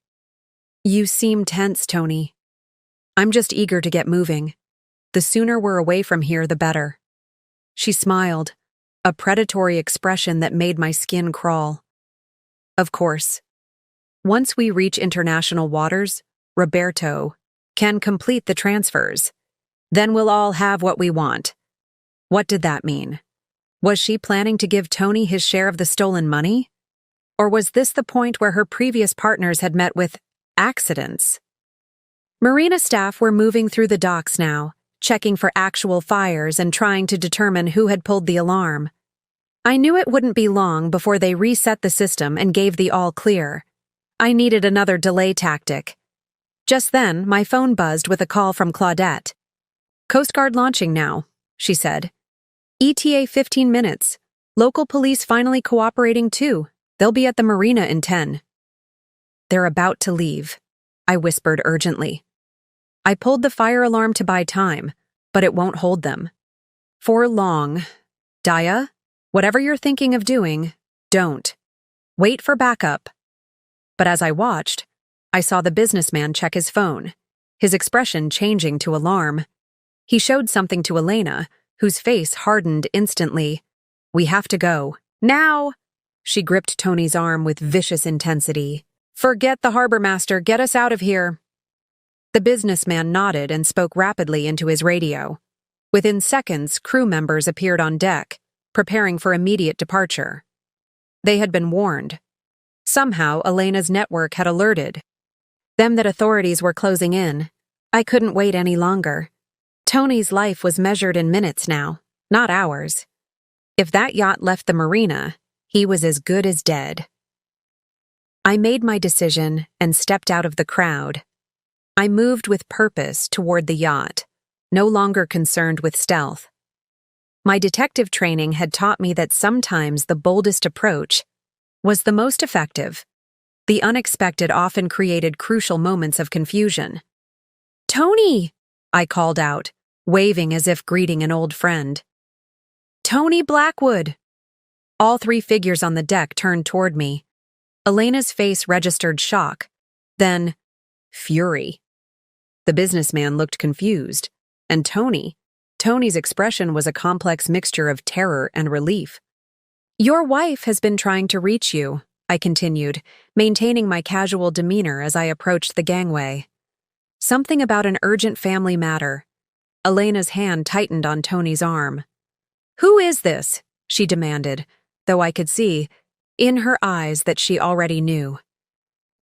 "You seem tense, Tony." "I'm just eager to get moving. The sooner we're away from here, the better." She smiled, a predatory expression that made my skin crawl. "Of course. Once we reach international waters, Roberto can complete the transfers. Then we'll all have what we want." What did that mean? Was she planning to give Tony his share of the stolen money? Or was this the point where her previous partners had met with accidents? Marina staff were moving through the docks now, checking for actual fires and trying to determine who had pulled the alarm. I knew it wouldn't be long before they reset the system and gave the all clear. I needed another delay tactic. Just then, my phone buzzed with a call from Claudette. "Coast Guard launching now," she said. "ETA 15 minutes. Local police finally cooperating too. They'll be at the marina in 10. "They're about to leave," I whispered urgently. "I pulled the fire alarm to buy time, but it won't hold them. For long. Daya, whatever you're thinking of doing, don't. Wait for backup." But as I watched, I saw the businessman check his phone, his expression changing to alarm. He showed something to Elena, whose face hardened instantly. "We have to go. Now!" She gripped Tony's arm with vicious intensity. "Forget the harbor master. Get us out of here." The businessman nodded and spoke rapidly into his radio. Within seconds, crew members appeared on deck, preparing for immediate departure. They had been warned. Somehow, Elena's network had alerted them that authorities were closing in. I couldn't wait any longer. Tony's life was measured in minutes now, not hours. If that yacht left the marina, he was as good as dead. I made my decision and stepped out of the crowd. I moved with purpose toward the yacht, no longer concerned with stealth. My detective training had taught me that sometimes the boldest approach was the most effective. The unexpected often created crucial moments of confusion. "Tony!" I called out, waving as if greeting an old friend. "Tony Blackwood!" All three figures on the deck turned toward me. Elena's face registered shock, then fury. The businessman looked confused, and Tony's expression was a complex mixture of terror and relief. "Your wife has been trying to reach you," I continued, maintaining my casual demeanor as I approached the gangway. "Something about an urgent family matter." Elena's hand tightened on Tony's arm. "Who is this?" she demanded, though I could see in her eyes that she already knew.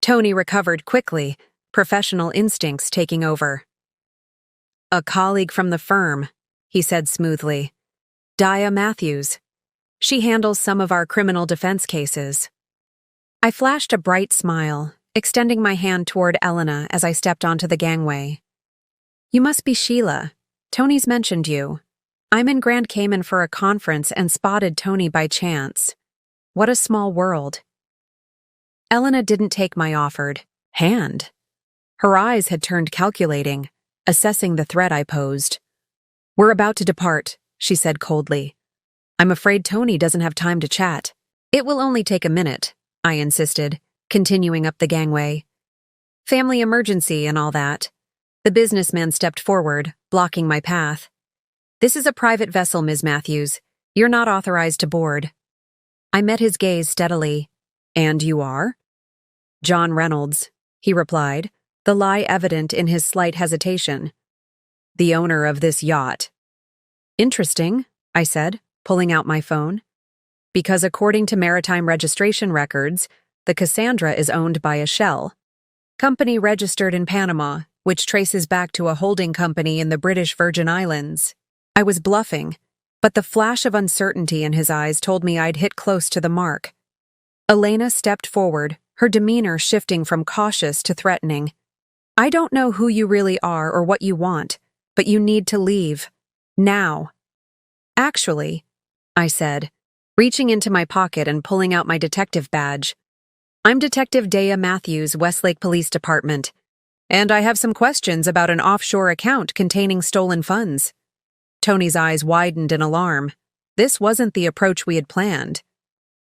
Tony recovered quickly, professional instincts taking over. "A colleague from the firm," he said smoothly. "Daya Matthews. She handles some of our criminal defense cases." I flashed a bright smile, extending my hand toward Elena as I stepped onto the gangway. You must be Sheila. Tony's mentioned you. I'm in Grand Cayman for a conference and spotted Tony by chance. What a small world. Elena didn't take my offered hand. Her eyes had turned calculating, assessing the threat I posed. We're about to depart, she said coldly. I'm afraid Tony doesn't have time to chat. It will only take a minute, I insisted, continuing up the gangway. Family emergency and all that. The businessman stepped forward, blocking my path. This is a private vessel, Ms. Matthews. You're not authorized to board. I met his gaze steadily. And you are? John Reynolds, he replied, the lie evident in his slight hesitation. The owner of this yacht. Interesting, I said, pulling out my phone. Because according to maritime registration records, the Cassandra is owned by a shell company registered in Panama, which traces back to a holding company in the British Virgin Islands. I was bluffing, but the flash of uncertainty in his eyes told me I'd hit close to the mark. Elena stepped forward, her demeanor shifting from cautious to threatening. I don't know who you really are or what you want, but you need to leave. Now. Actually, I said, reaching into my pocket and pulling out my detective badge. I'm Detective Dea Matthews, Westlake Police Department, and I have some questions about an offshore account containing stolen funds. Tony's eyes widened in alarm. This wasn't the approach we had planned.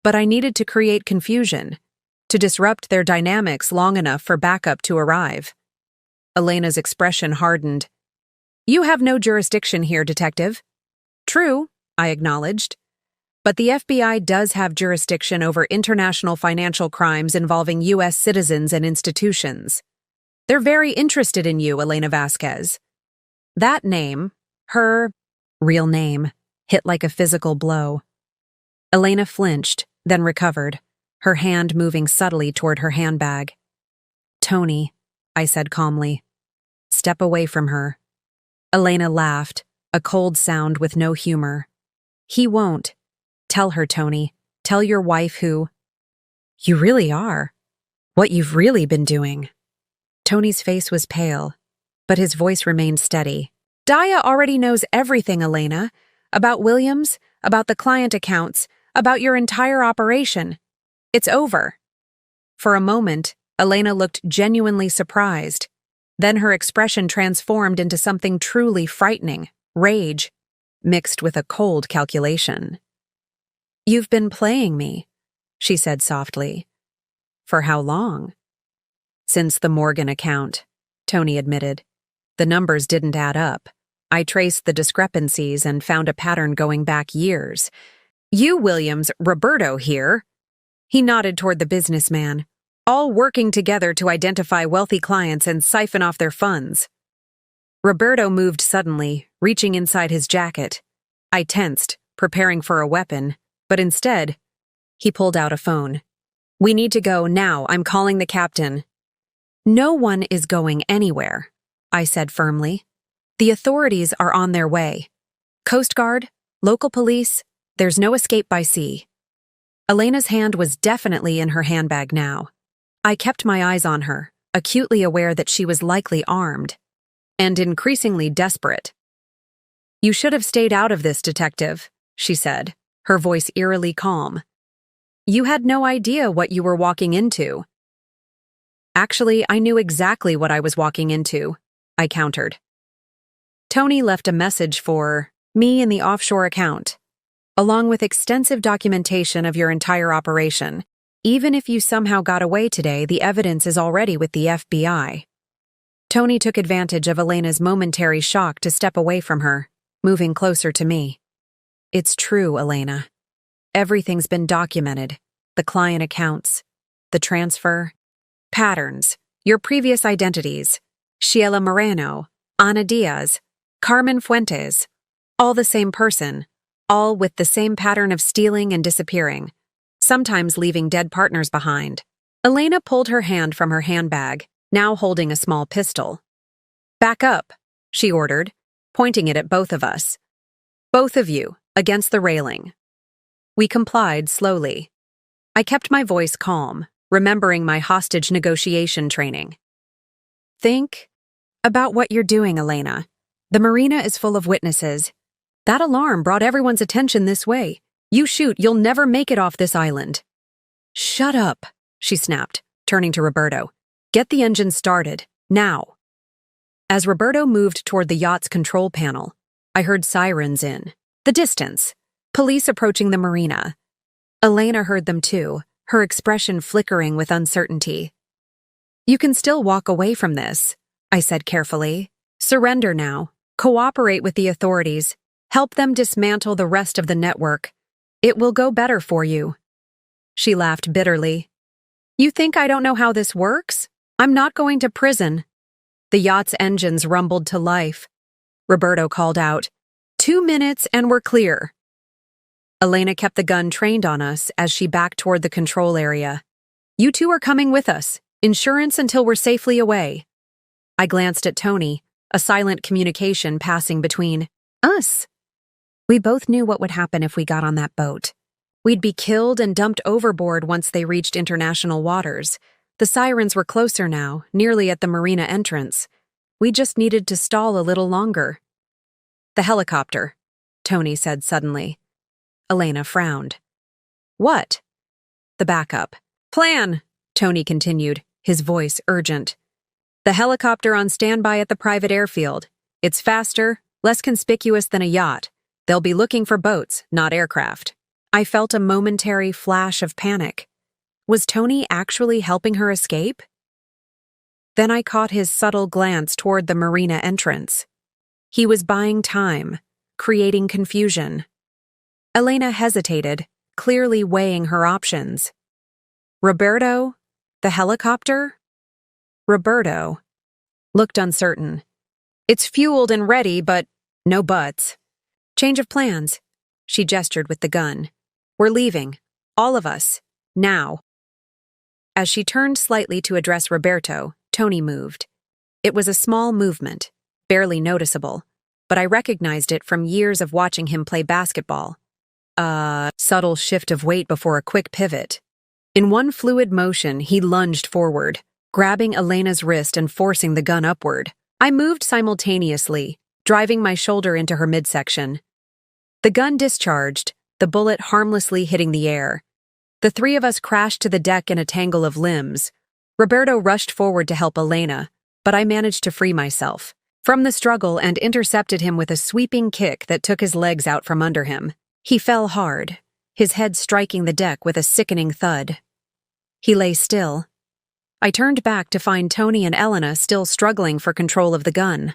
But I needed to create confusion, to disrupt their dynamics long enough for backup to arrive. Elena's expression hardened. You have no jurisdiction here, Detective. True, I acknowledged. But the FBI does have jurisdiction over international financial crimes involving U.S. citizens and institutions. They're very interested in you, Elena Vasquez. That name, her real name, hit like a physical blow. Elena flinched, then recovered, her hand moving subtly toward her handbag. Tony, I said calmly. Step away from her. Elena laughed, a cold sound with no humor. He won't. Tell her, Tony. Tell your wife who... You really are. What you've really been doing. Tony's face was pale, but his voice remained steady. Daya already knows everything, Elena. About Williams, about the client accounts, about your entire operation. It's over. For a moment, Elena looked genuinely surprised. Then her expression transformed into something truly frightening, rage, mixed with a cold calculation. You've been playing me, she said softly. For how long? Since the Morgan account, Tony admitted. The numbers didn't add up. I traced the discrepancies and found a pattern going back years. You, Williams, Roberto here. He nodded toward the businessman, all working together to identify wealthy clients and siphon off their funds. Roberto moved suddenly, reaching inside his jacket. I tensed, preparing for a weapon, but instead, he pulled out a phone. We need to go now. I'm calling the captain. No one is going anywhere, I said firmly. The authorities are on their way. Coast Guard, local police, there's no escape by sea. Elena's hand was definitely in her handbag now. I kept my eyes on her, acutely aware that she was likely armed, and increasingly desperate. You should have stayed out of this, Detective, she said, her voice eerily calm. You had no idea what you were walking into. Actually, I knew exactly what I was walking into, I countered. Tony left a message for me in the offshore account, along with extensive documentation of your entire operation. Even if you somehow got away today, the evidence is already with the FBI. Tony took advantage of Elena's momentary shock to step away from her, moving closer to me. It's true, Elena. Everything's been documented. The client accounts, the transfer, patterns, your previous identities, Sheila Moreno, Ana Diaz, Carmen Fuentes, all the same person, all with the same pattern of stealing and disappearing, sometimes leaving dead partners behind. Elena pulled her hand from her handbag, now holding a small pistol. Back up, she ordered, pointing it at both of us. Both of you, against the railing. We complied slowly. I kept my voice calm, remembering my hostage negotiation training. Think about what you're doing, Elena. The marina is full of witnesses. That alarm brought everyone's attention this way. You shoot, you'll never make it off this island. Shut up, she snapped, turning to Roberto. Get the engine started, now. As Roberto moved toward the yacht's control panel, I heard sirens in the distance, police approaching the marina. Elena heard them too, her expression flickering with uncertainty. You can still walk away from this, I said carefully. Surrender now. Cooperate with the authorities. Help them dismantle the rest of the network. It will go better for you. She laughed bitterly. You think I don't know how this works? I'm not going to prison. The yacht's engines rumbled to life. Roberto called out, 2 minutes and we're clear. Elena kept the gun trained on us as she backed toward the control area. You two are coming with us. Insurance until we're safely away. I glanced at Tony, a silent communication passing between us. We both knew what would happen if we got on that boat. We'd be killed and dumped overboard once they reached international waters. The sirens were closer now, nearly at the marina entrance. We just needed to stall a little longer. The helicopter, Tony said suddenly. Elena frowned. What? The backup. Plan, Tony continued, his voice urgent. The helicopter on standby at the private airfield. It's faster, less conspicuous than a yacht. They'll be looking for boats, not aircraft. I felt a momentary flash of panic. Was Tony actually helping her escape? Then I caught his subtle glance toward the marina entrance. He was buying time, creating confusion. Elena hesitated, clearly weighing her options. Roberto? The helicopter? Roberto looked uncertain. It's fueled and ready, but no buts. Change of plans. She gestured with the gun. We're leaving. All of us. Now. As she turned slightly to address Roberto, Tony moved. It was a small movement, barely noticeable, but I recognized it from years of watching him play basketball. A subtle shift of weight before a quick pivot. In one fluid motion, he lunged forward, grabbing Elena's wrist and forcing the gun upward. I moved simultaneously, driving my shoulder into her midsection. The gun discharged, the bullet harmlessly hitting the air. The three of us crashed to the deck in a tangle of limbs. Roberto rushed forward to help Elena, but I managed to free myself from the struggle and intercepted him with a sweeping kick that took his legs out from under him. He fell hard, his head striking the deck with a sickening thud. He lay still. I turned back to find Tony and Elena still struggling for control of the gun.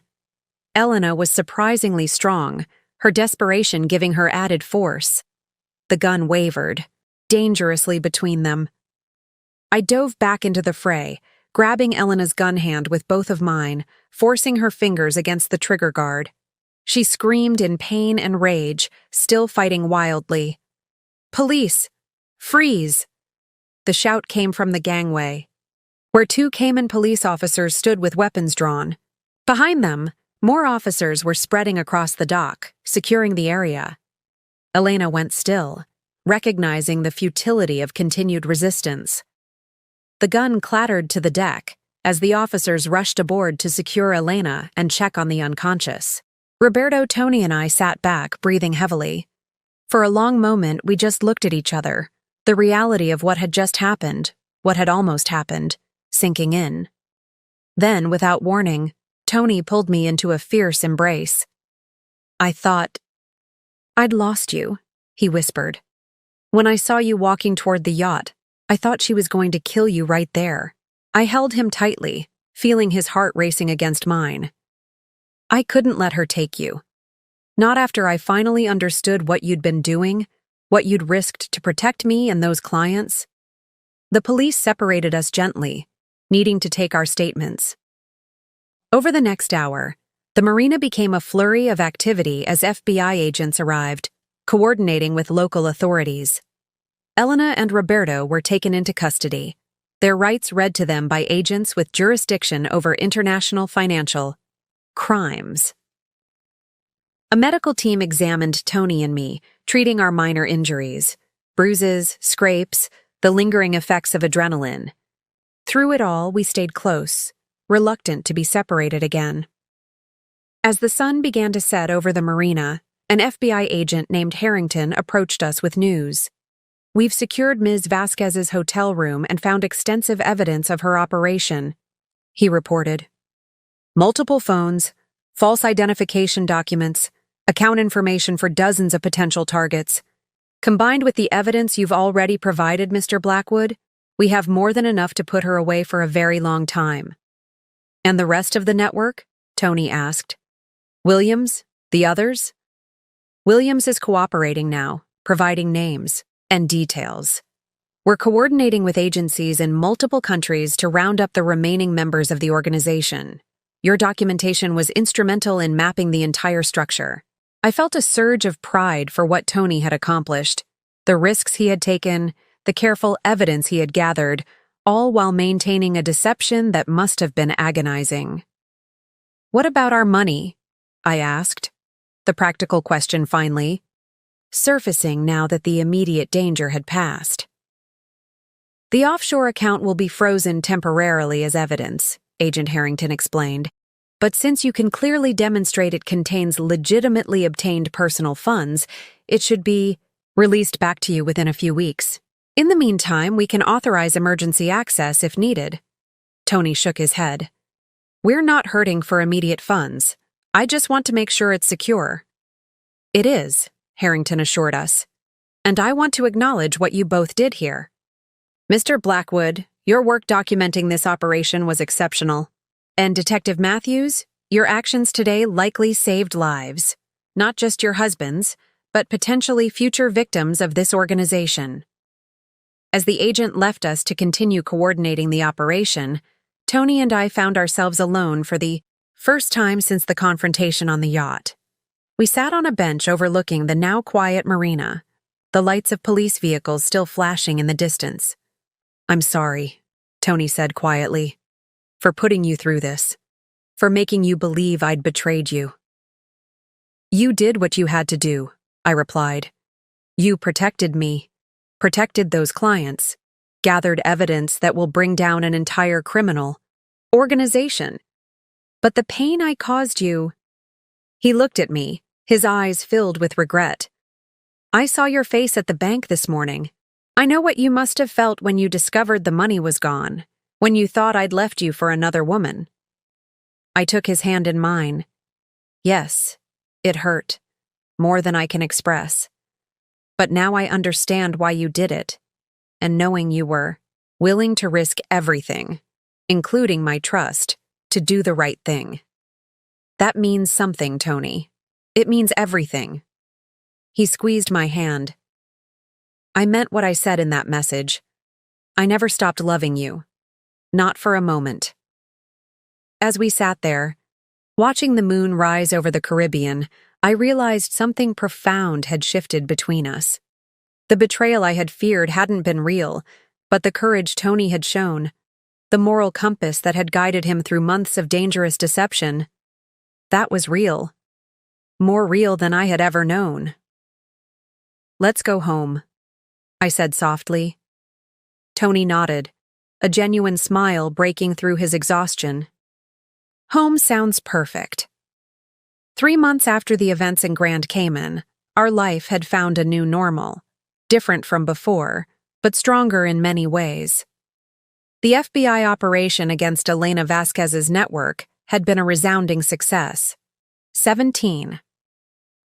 Elena was surprisingly strong, her desperation giving her added force. The gun wavered, dangerously between them. I dove back into the fray, grabbing Elena's gun hand with both of mine, forcing her fingers against the trigger guard. She screamed in pain and rage, still fighting wildly. Police! Freeze! The shout came from the gangway, where 2 Cayman police officers stood with weapons drawn. Behind them, more officers were spreading across the dock, securing the area. Elena went still, recognizing the futility of continued resistance. The gun clattered to the deck as the officers rushed aboard to secure Elena and check on the unconscious. Roberto, Tony, and I sat back, breathing heavily. For a long moment, we just looked at each other, the reality of what had just happened, what had almost happened, sinking in. Then, without warning, Tony pulled me into a fierce embrace. I thought, I'd lost you, he whispered. When I saw you walking toward the yacht, I thought she was going to kill you right there. I held him tightly, feeling his heart racing against mine. I couldn't let her take you. Not after I finally understood what you'd been doing, what you'd risked to protect me and those clients. The police separated us gently, needing to take our statements. Over the next hour, the marina became a flurry of activity as FBI agents arrived, coordinating with local authorities. Elena and Roberto were taken into custody, their rights read to them by agents with jurisdiction over international financial crimes. A medical team examined Tony and me, treating our minor injuries, bruises, scrapes, the lingering effects of adrenaline. Through it all, we stayed close, reluctant to be separated again. As the sun began to set over the marina, an FBI agent named Harrington approached us with news. "We've secured Ms. Vasquez's hotel room and found extensive evidence of her operation," he reported. "Multiple phones, false identification documents, account information for dozens of potential targets. Combined with the evidence you've already provided, Mr. Blackwood, we have more than enough to put her away for a very long time." "And the rest of the network?" Tony asked. "Williams? The others?" "Williams is cooperating now, providing names and details. We're coordinating with agencies in multiple countries to round up the remaining members of the organization. Your documentation was instrumental in mapping the entire structure." I felt a surge of pride for what Tony had accomplished, the risks he had taken, the careful evidence he had gathered, all while maintaining a deception that must have been agonizing. "What about our money?" I asked, the practical question finally surfacing now that the immediate danger had passed. "The offshore account will be frozen temporarily as evidence," Agent Harrington explained. "But since you can clearly demonstrate it contains legitimately obtained personal funds, it should be released back to you within a few weeks. In the meantime, we can authorize emergency access if needed." Tony shook his head. "We're not hurting for immediate funds. I just want to make sure it's secure." "It is," Harrington assured us. "And I want to acknowledge what you both did here. Mr. Blackwood, your work documenting this operation was exceptional. And Detective Matthews, your actions today likely saved lives. Not just your husband's, but potentially future victims of this organization." As the agent left us to continue coordinating the operation, Tony and I found ourselves alone for the first time since the confrontation on the yacht. We sat on a bench overlooking the now quiet marina, the lights of police vehicles still flashing in the distance. "I'm sorry," Tony said quietly, "for putting you through this, for making you believe I'd betrayed you." "You did what you had to do," I replied. "You protected me, protected those clients, gathered evidence that will bring down an entire criminal organization. But the pain I caused you—" He looked at me, his eyes filled with regret. "I saw your face at the bank this morning. I know what you must have felt when you discovered the money was gone, when you thought I'd left you for another woman." I took his hand in mine. Yes, it hurt, more than I can express. But now I understand why you did it, and knowing you were willing to risk everything, including my trust, to do the right thing. That means something, Tony. It means everything. He squeezed my hand. I meant what I said in that message. I never stopped loving you. Not for a moment. As we sat there, watching the moon rise over the Caribbean, I realized something profound had shifted between us. The betrayal I had feared hadn't been real, but the courage Tony had shown, the moral compass that had guided him through months of dangerous deception, that was real. More real than I had ever known. "Let's go home," I said softly. Tony nodded, a genuine smile breaking through his exhaustion. Home sounds perfect. 3 months after the events in Grand Cayman, our life had found a new normal, different from before, but stronger in many ways. The FBI operation against Elena Vasquez's network had been a resounding success. 17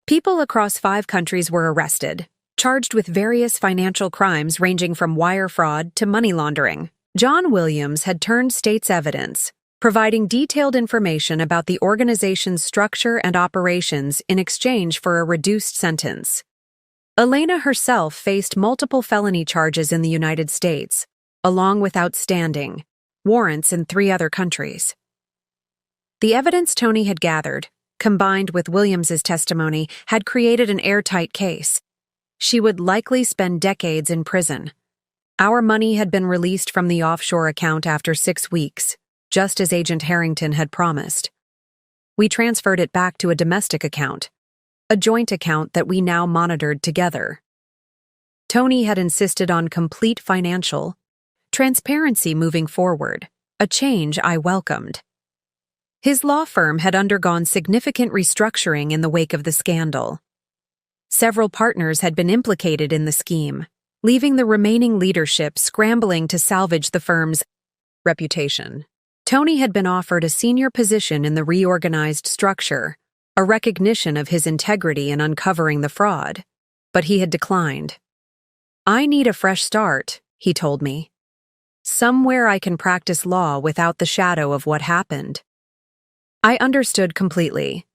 people across 5 countries were arrested, charged with various financial crimes ranging from wire fraud to money laundering. John Williams had turned state's evidence, providing detailed information about the organization's structure and operations in exchange for a reduced sentence. Elena herself faced multiple felony charges in the United States, along with outstanding warrants in 3 other countries. The evidence Tony had gathered, combined with Williams's testimony, had created an airtight case. She would likely spend decades in prison. Our money had been released from the offshore account after 6 weeks, just as Agent Harrington had promised. We transferred it back to a domestic account, a joint account that we now monitored together. Tony had insisted on complete financial transparency moving forward, a change I welcomed. His law firm had undergone significant restructuring in the wake of the scandal. Several partners had been implicated in the scheme, leaving the remaining leadership scrambling to salvage the firm's reputation. Tony had been offered a senior position in the reorganized structure, a recognition of his integrity in uncovering the fraud, but he had declined. "I need a fresh start," he told me. "Somewhere I can practice law without the shadow of what happened." I understood completely.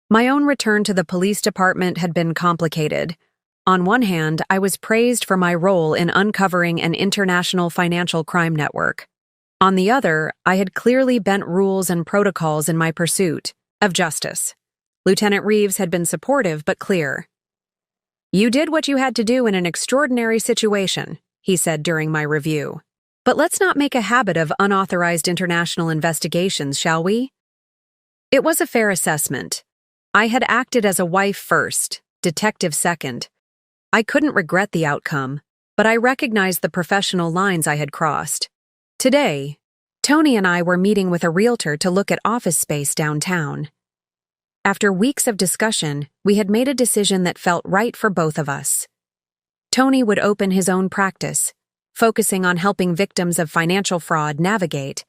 My own return to the police department had been complicated. On one hand, I was praised for my role in uncovering an international financial crime network. On the other, I had clearly bent rules and protocols in my pursuit of justice. Lieutenant Reeves had been supportive but clear. "You did what you had to do in an extraordinary situation," he said during my review. "But let's not make a habit of unauthorized international investigations, shall we?" It was a fair assessment. I had acted as a wife first, detective second. I couldn't regret the outcome, but I recognized the professional lines I had crossed. Today, Tony and I were meeting with a realtor to look at office space downtown. After weeks of discussion, we had made a decision that felt right for both of us. Tony would open his own practice, focusing on helping victims of financial fraud navigate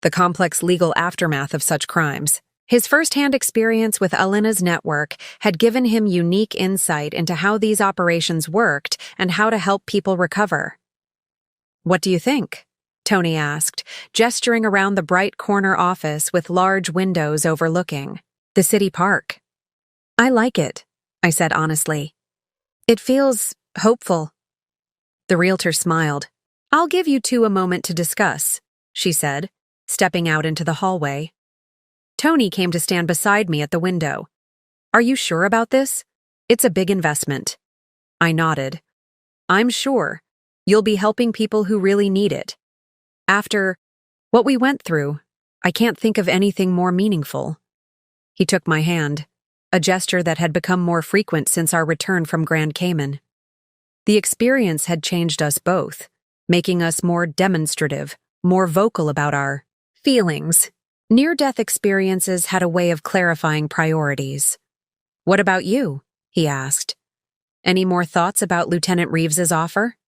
the complex legal aftermath of such crimes. His first-hand experience with Alina's network had given him unique insight into how these operations worked and how to help people recover. "What do you think?" Tony asked, gesturing around the bright corner office with large windows overlooking the city park. "I like it," I said honestly. "It feels hopeful." The realtor smiled. "I'll give you two a moment to discuss," she said, stepping out into the hallway. Tony came to stand beside me at the window. "Are you sure about this? It's a big investment." I nodded. "I'm sure. You'll be helping people who really need it. After what we went through, I can't think of anything more meaningful." He took my hand, a gesture that had become more frequent since our return from Grand Cayman. The experience had changed us both, making us more demonstrative, more vocal about our feelings. Near-death experiences had a way of clarifying priorities. "What about you?" he asked. "Any more thoughts about Lieutenant Reeves's offer?"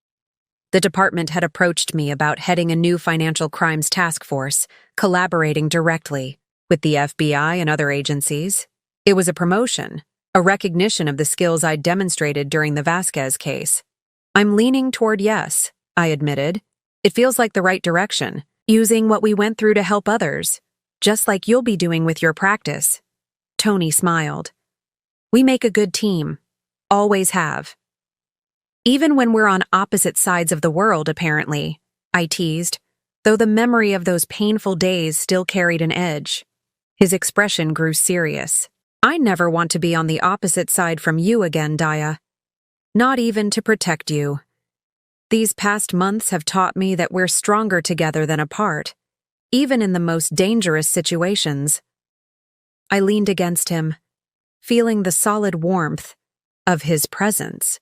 The department had approached me about heading a new financial crimes task force, collaborating directly with the FBI and other agencies. It was a promotion, a recognition of the skills I'd demonstrated during the Vasquez case. "I'm leaning toward yes," I admitted. "It feels like the right direction, using what we went through to help others, just like you'll be doing with your practice." Tony smiled. "We make a good team. Always have." "Even when we're on opposite sides of the world, apparently," I teased, though the memory of those painful days still carried an edge. His expression grew serious. "I never want to be on the opposite side from you again, Daya. Not even to protect you. These past months have taught me that we're stronger together than apart, even in the most dangerous situations." I leaned against him, feeling the solid warmth of his presence.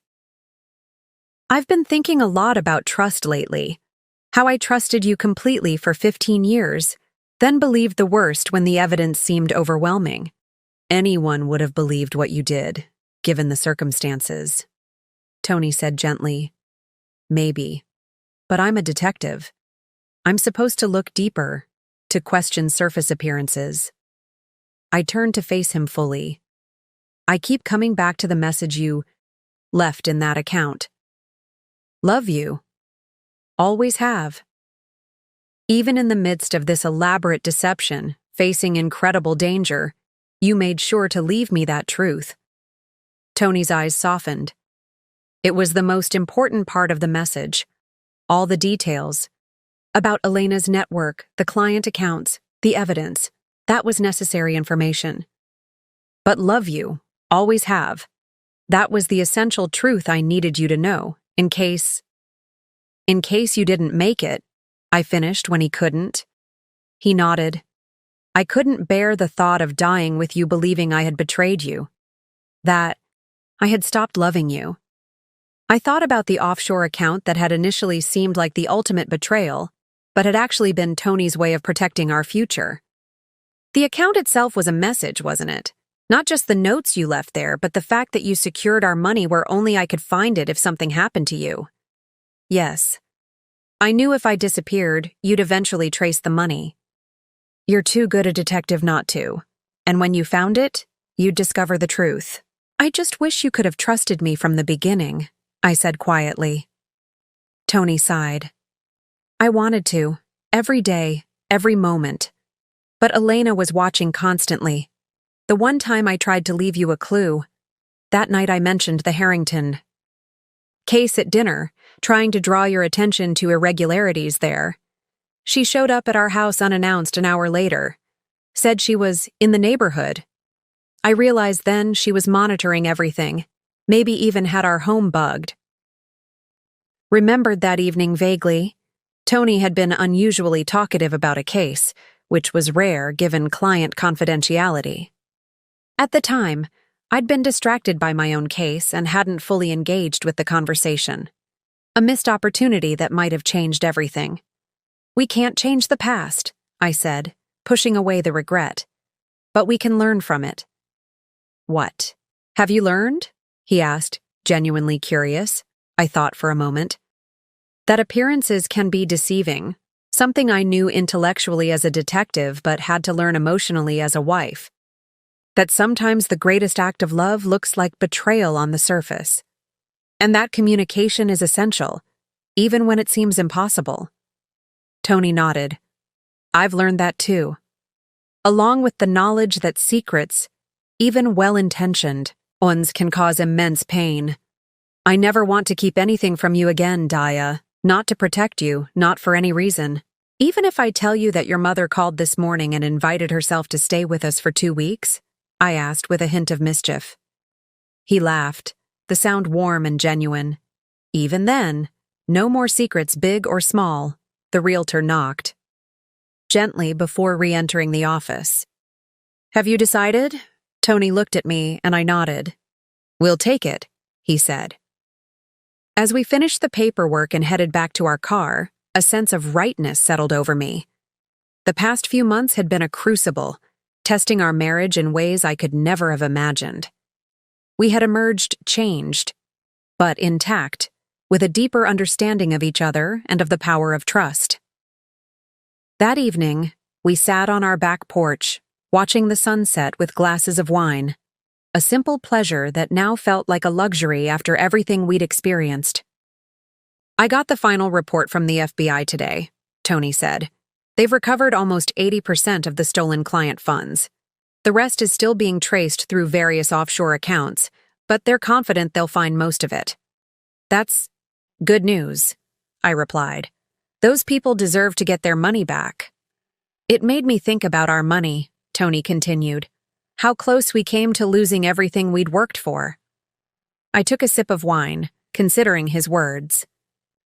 "I've been thinking a lot about trust lately. How I trusted you completely for 15 years, then believed the worst when the evidence seemed overwhelming. Anyone would have believed what you did, given the circumstances." Tony said gently. "Maybe. But I'm a detective. I'm supposed to look deeper, to question surface appearances." I turned to face him fully. "I keep coming back to the message you left in that account. Love you. Always have. Even in the midst of this elaborate deception, facing incredible danger, you made sure to leave me that truth." Tony's eyes softened. It was the most important part of the message. All the details. About Elena's network, the client accounts, the evidence. That was necessary information. But love you. Always have. That was the essential truth I needed you to know, in case you didn't make it," I finished when he couldn't. He nodded. "I couldn't bear the thought of dying with you believing I had betrayed you. That I had stopped loving you." I thought about the offshore account that had initially seemed like the ultimate betrayal, but had actually been Tony's way of protecting our future. The account itself was a message, wasn't it? Not just the notes you left there, but the fact that you secured our money where only I could find it if something happened to you. Yes. I knew if I disappeared, you'd eventually trace the money. You're too good a detective not to. And when you found it, you'd discover the truth. I just wish you could have trusted me from the beginning, I said quietly. Tony sighed. I wanted to, every day, every moment. But Elena was watching constantly. The one time I tried to leave you a clue, that night I mentioned the Harrington case at dinner, trying to draw your attention to irregularities there. She showed up at our house unannounced an hour later, said she was in the neighborhood. I realized then she was monitoring everything, maybe even had our home bugged. Remembered that evening vaguely. Tony had been unusually talkative about a case, which was rare given client confidentiality. At the time, I'd been distracted by my own case and hadn't fully engaged with the conversation. A missed opportunity that might have changed everything. We can't change the past, I said, pushing away the regret. But we can learn from it. What? Have you learned? He asked, genuinely curious. I thought for a moment. That appearances can be deceiving, something I knew intellectually as a detective but had to learn emotionally as a wife. That sometimes the greatest act of love looks like betrayal on the surface. And that communication is essential, even when it seems impossible. Tony nodded. I've learned that too. Along with the knowledge that secrets, even well-intentioned, ones can cause immense pain. I never want to keep anything from you again, Daya. Not to protect you, not for any reason. Even if I tell you that your mother called this morning and invited herself to stay with us for 2 weeks? I asked with a hint of mischief. He laughed, the sound warm and genuine. Even then, no more secrets big or small. The realtor knocked. Gently before re-entering the office. Have you decided? Tony looked at me and I nodded. We'll take it, he said. As we finished the paperwork and headed back to our car, a sense of rightness settled over me. The past few months had been a crucible, testing our marriage in ways I could never have imagined. We had emerged changed, but intact, with a deeper understanding of each other and of the power of trust. That evening, we sat on our back porch, watching the sunset with glasses of wine, a simple pleasure that now felt like a luxury after everything we'd experienced. I got the final report from the FBI today, Tony said. They've recovered almost 80% of the stolen client funds. The rest is still being traced through various offshore accounts, but they're confident they'll find most of it. That's good news, I replied. Those people deserve to get their money back. It made me think about our money, Tony continued. How close we came to losing everything we'd worked for. I took a sip of wine, considering his words.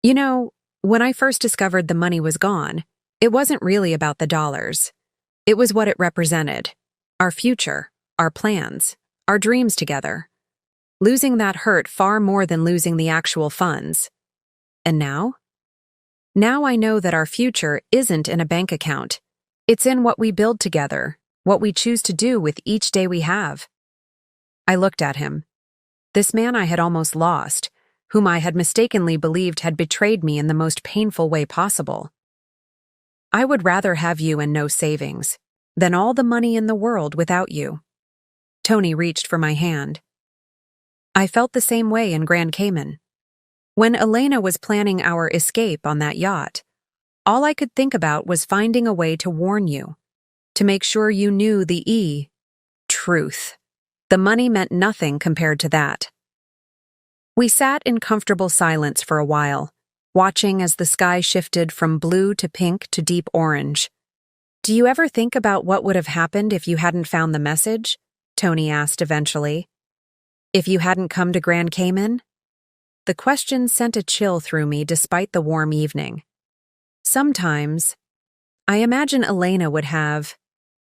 You know, when I first discovered the money was gone, it wasn't really about the dollars. It was what it represented. Our future, our plans, our dreams together. Losing that hurt far more than losing the actual funds. And now? Now I know that our future isn't in a bank account. It's in what we build together, what we choose to do with each day we have. I looked at him. This man I had almost lost, whom I had mistakenly believed had betrayed me in the most painful way possible. I would rather have you and no savings than all the money in the world without you. Tony reached for my hand. I felt the same way in Grand Cayman. When Elena was planning our escape on that yacht, all I could think about was finding a way to warn you, to make sure you knew the truth. The money meant nothing compared to that. We sat in comfortable silence for a while, watching as the sky shifted from blue to pink to deep orange. Do you ever think about what would have happened if you hadn't found the message? Tony asked eventually. If you hadn't come to Grand Cayman? The question sent a chill through me despite the warm evening. Sometimes, I imagine Elena would have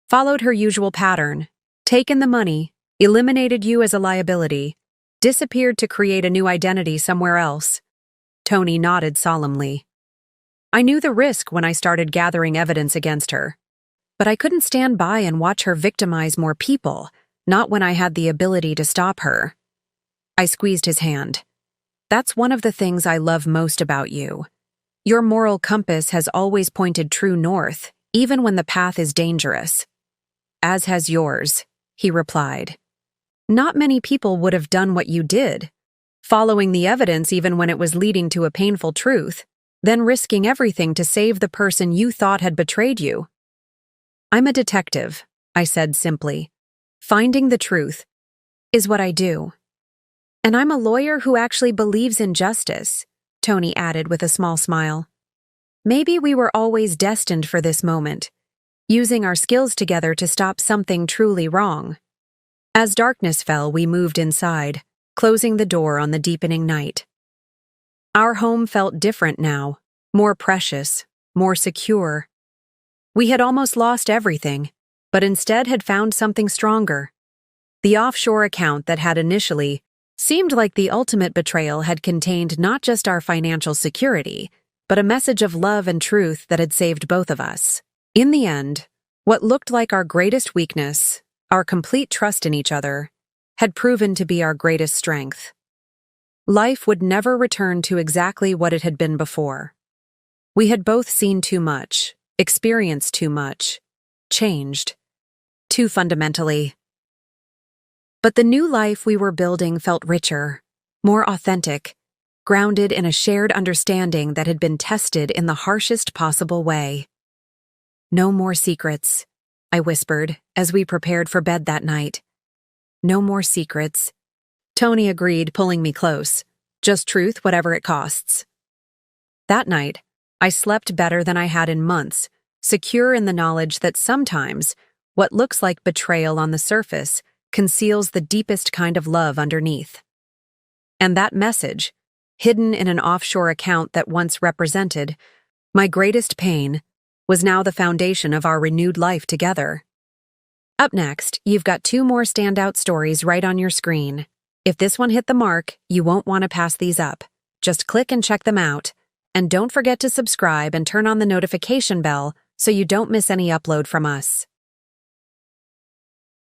followed her usual pattern, taken the money, eliminated you as a liability, Disappeared to create a new identity somewhere else. Tony nodded solemnly. I knew the risk when I started gathering evidence against her. But I couldn't stand by and watch her victimize more people, not when I had the ability to stop her. I squeezed his hand. That's one of the things I love most about you. Your moral compass has always pointed true north, even when the path is dangerous. As has yours, he replied. Not many people would have done what you did, following the evidence even when it was leading to a painful truth, then risking everything to save the person you thought had betrayed you. I'm a detective, I said simply. Finding the truth is what I do. And I'm a lawyer who actually believes in justice, Tony added with a small smile. Maybe we were always destined for this moment, using our skills together to stop something truly wrong. As darkness fell, we moved inside, closing the door on the deepening night. Our home felt different now, more precious, more secure. We had almost lost everything, but instead had found something stronger. The offshore account that had initially seemed like the ultimate betrayal had contained not just our financial security, but a message of love and truth that had saved both of us. In the end, what looked like our greatest weakness, our complete trust in each other, had proven to be our greatest strength. Life would never return to exactly what it had been before. We had both seen too much, experienced too much, changed, too fundamentally. But the new life we were building felt richer, more authentic, grounded in a shared understanding that had been tested in the harshest possible way. No more secrets, I whispered as we prepared for bed that night. No more secrets. Tony agreed, pulling me close. Just truth, whatever it costs. That night, I slept better than I had in months, secure in the knowledge that sometimes what looks like betrayal on the surface conceals the deepest kind of love underneath. And that message, hidden in an offshore account that once represented my greatest pain, was now the foundation of our renewed life together. Up next, you've got 2 more standout stories right on your screen. If this one hit the mark, you won't want to pass these up. Just click and check them out. And don't forget to subscribe and turn on the notification bell so you don't miss any upload from us.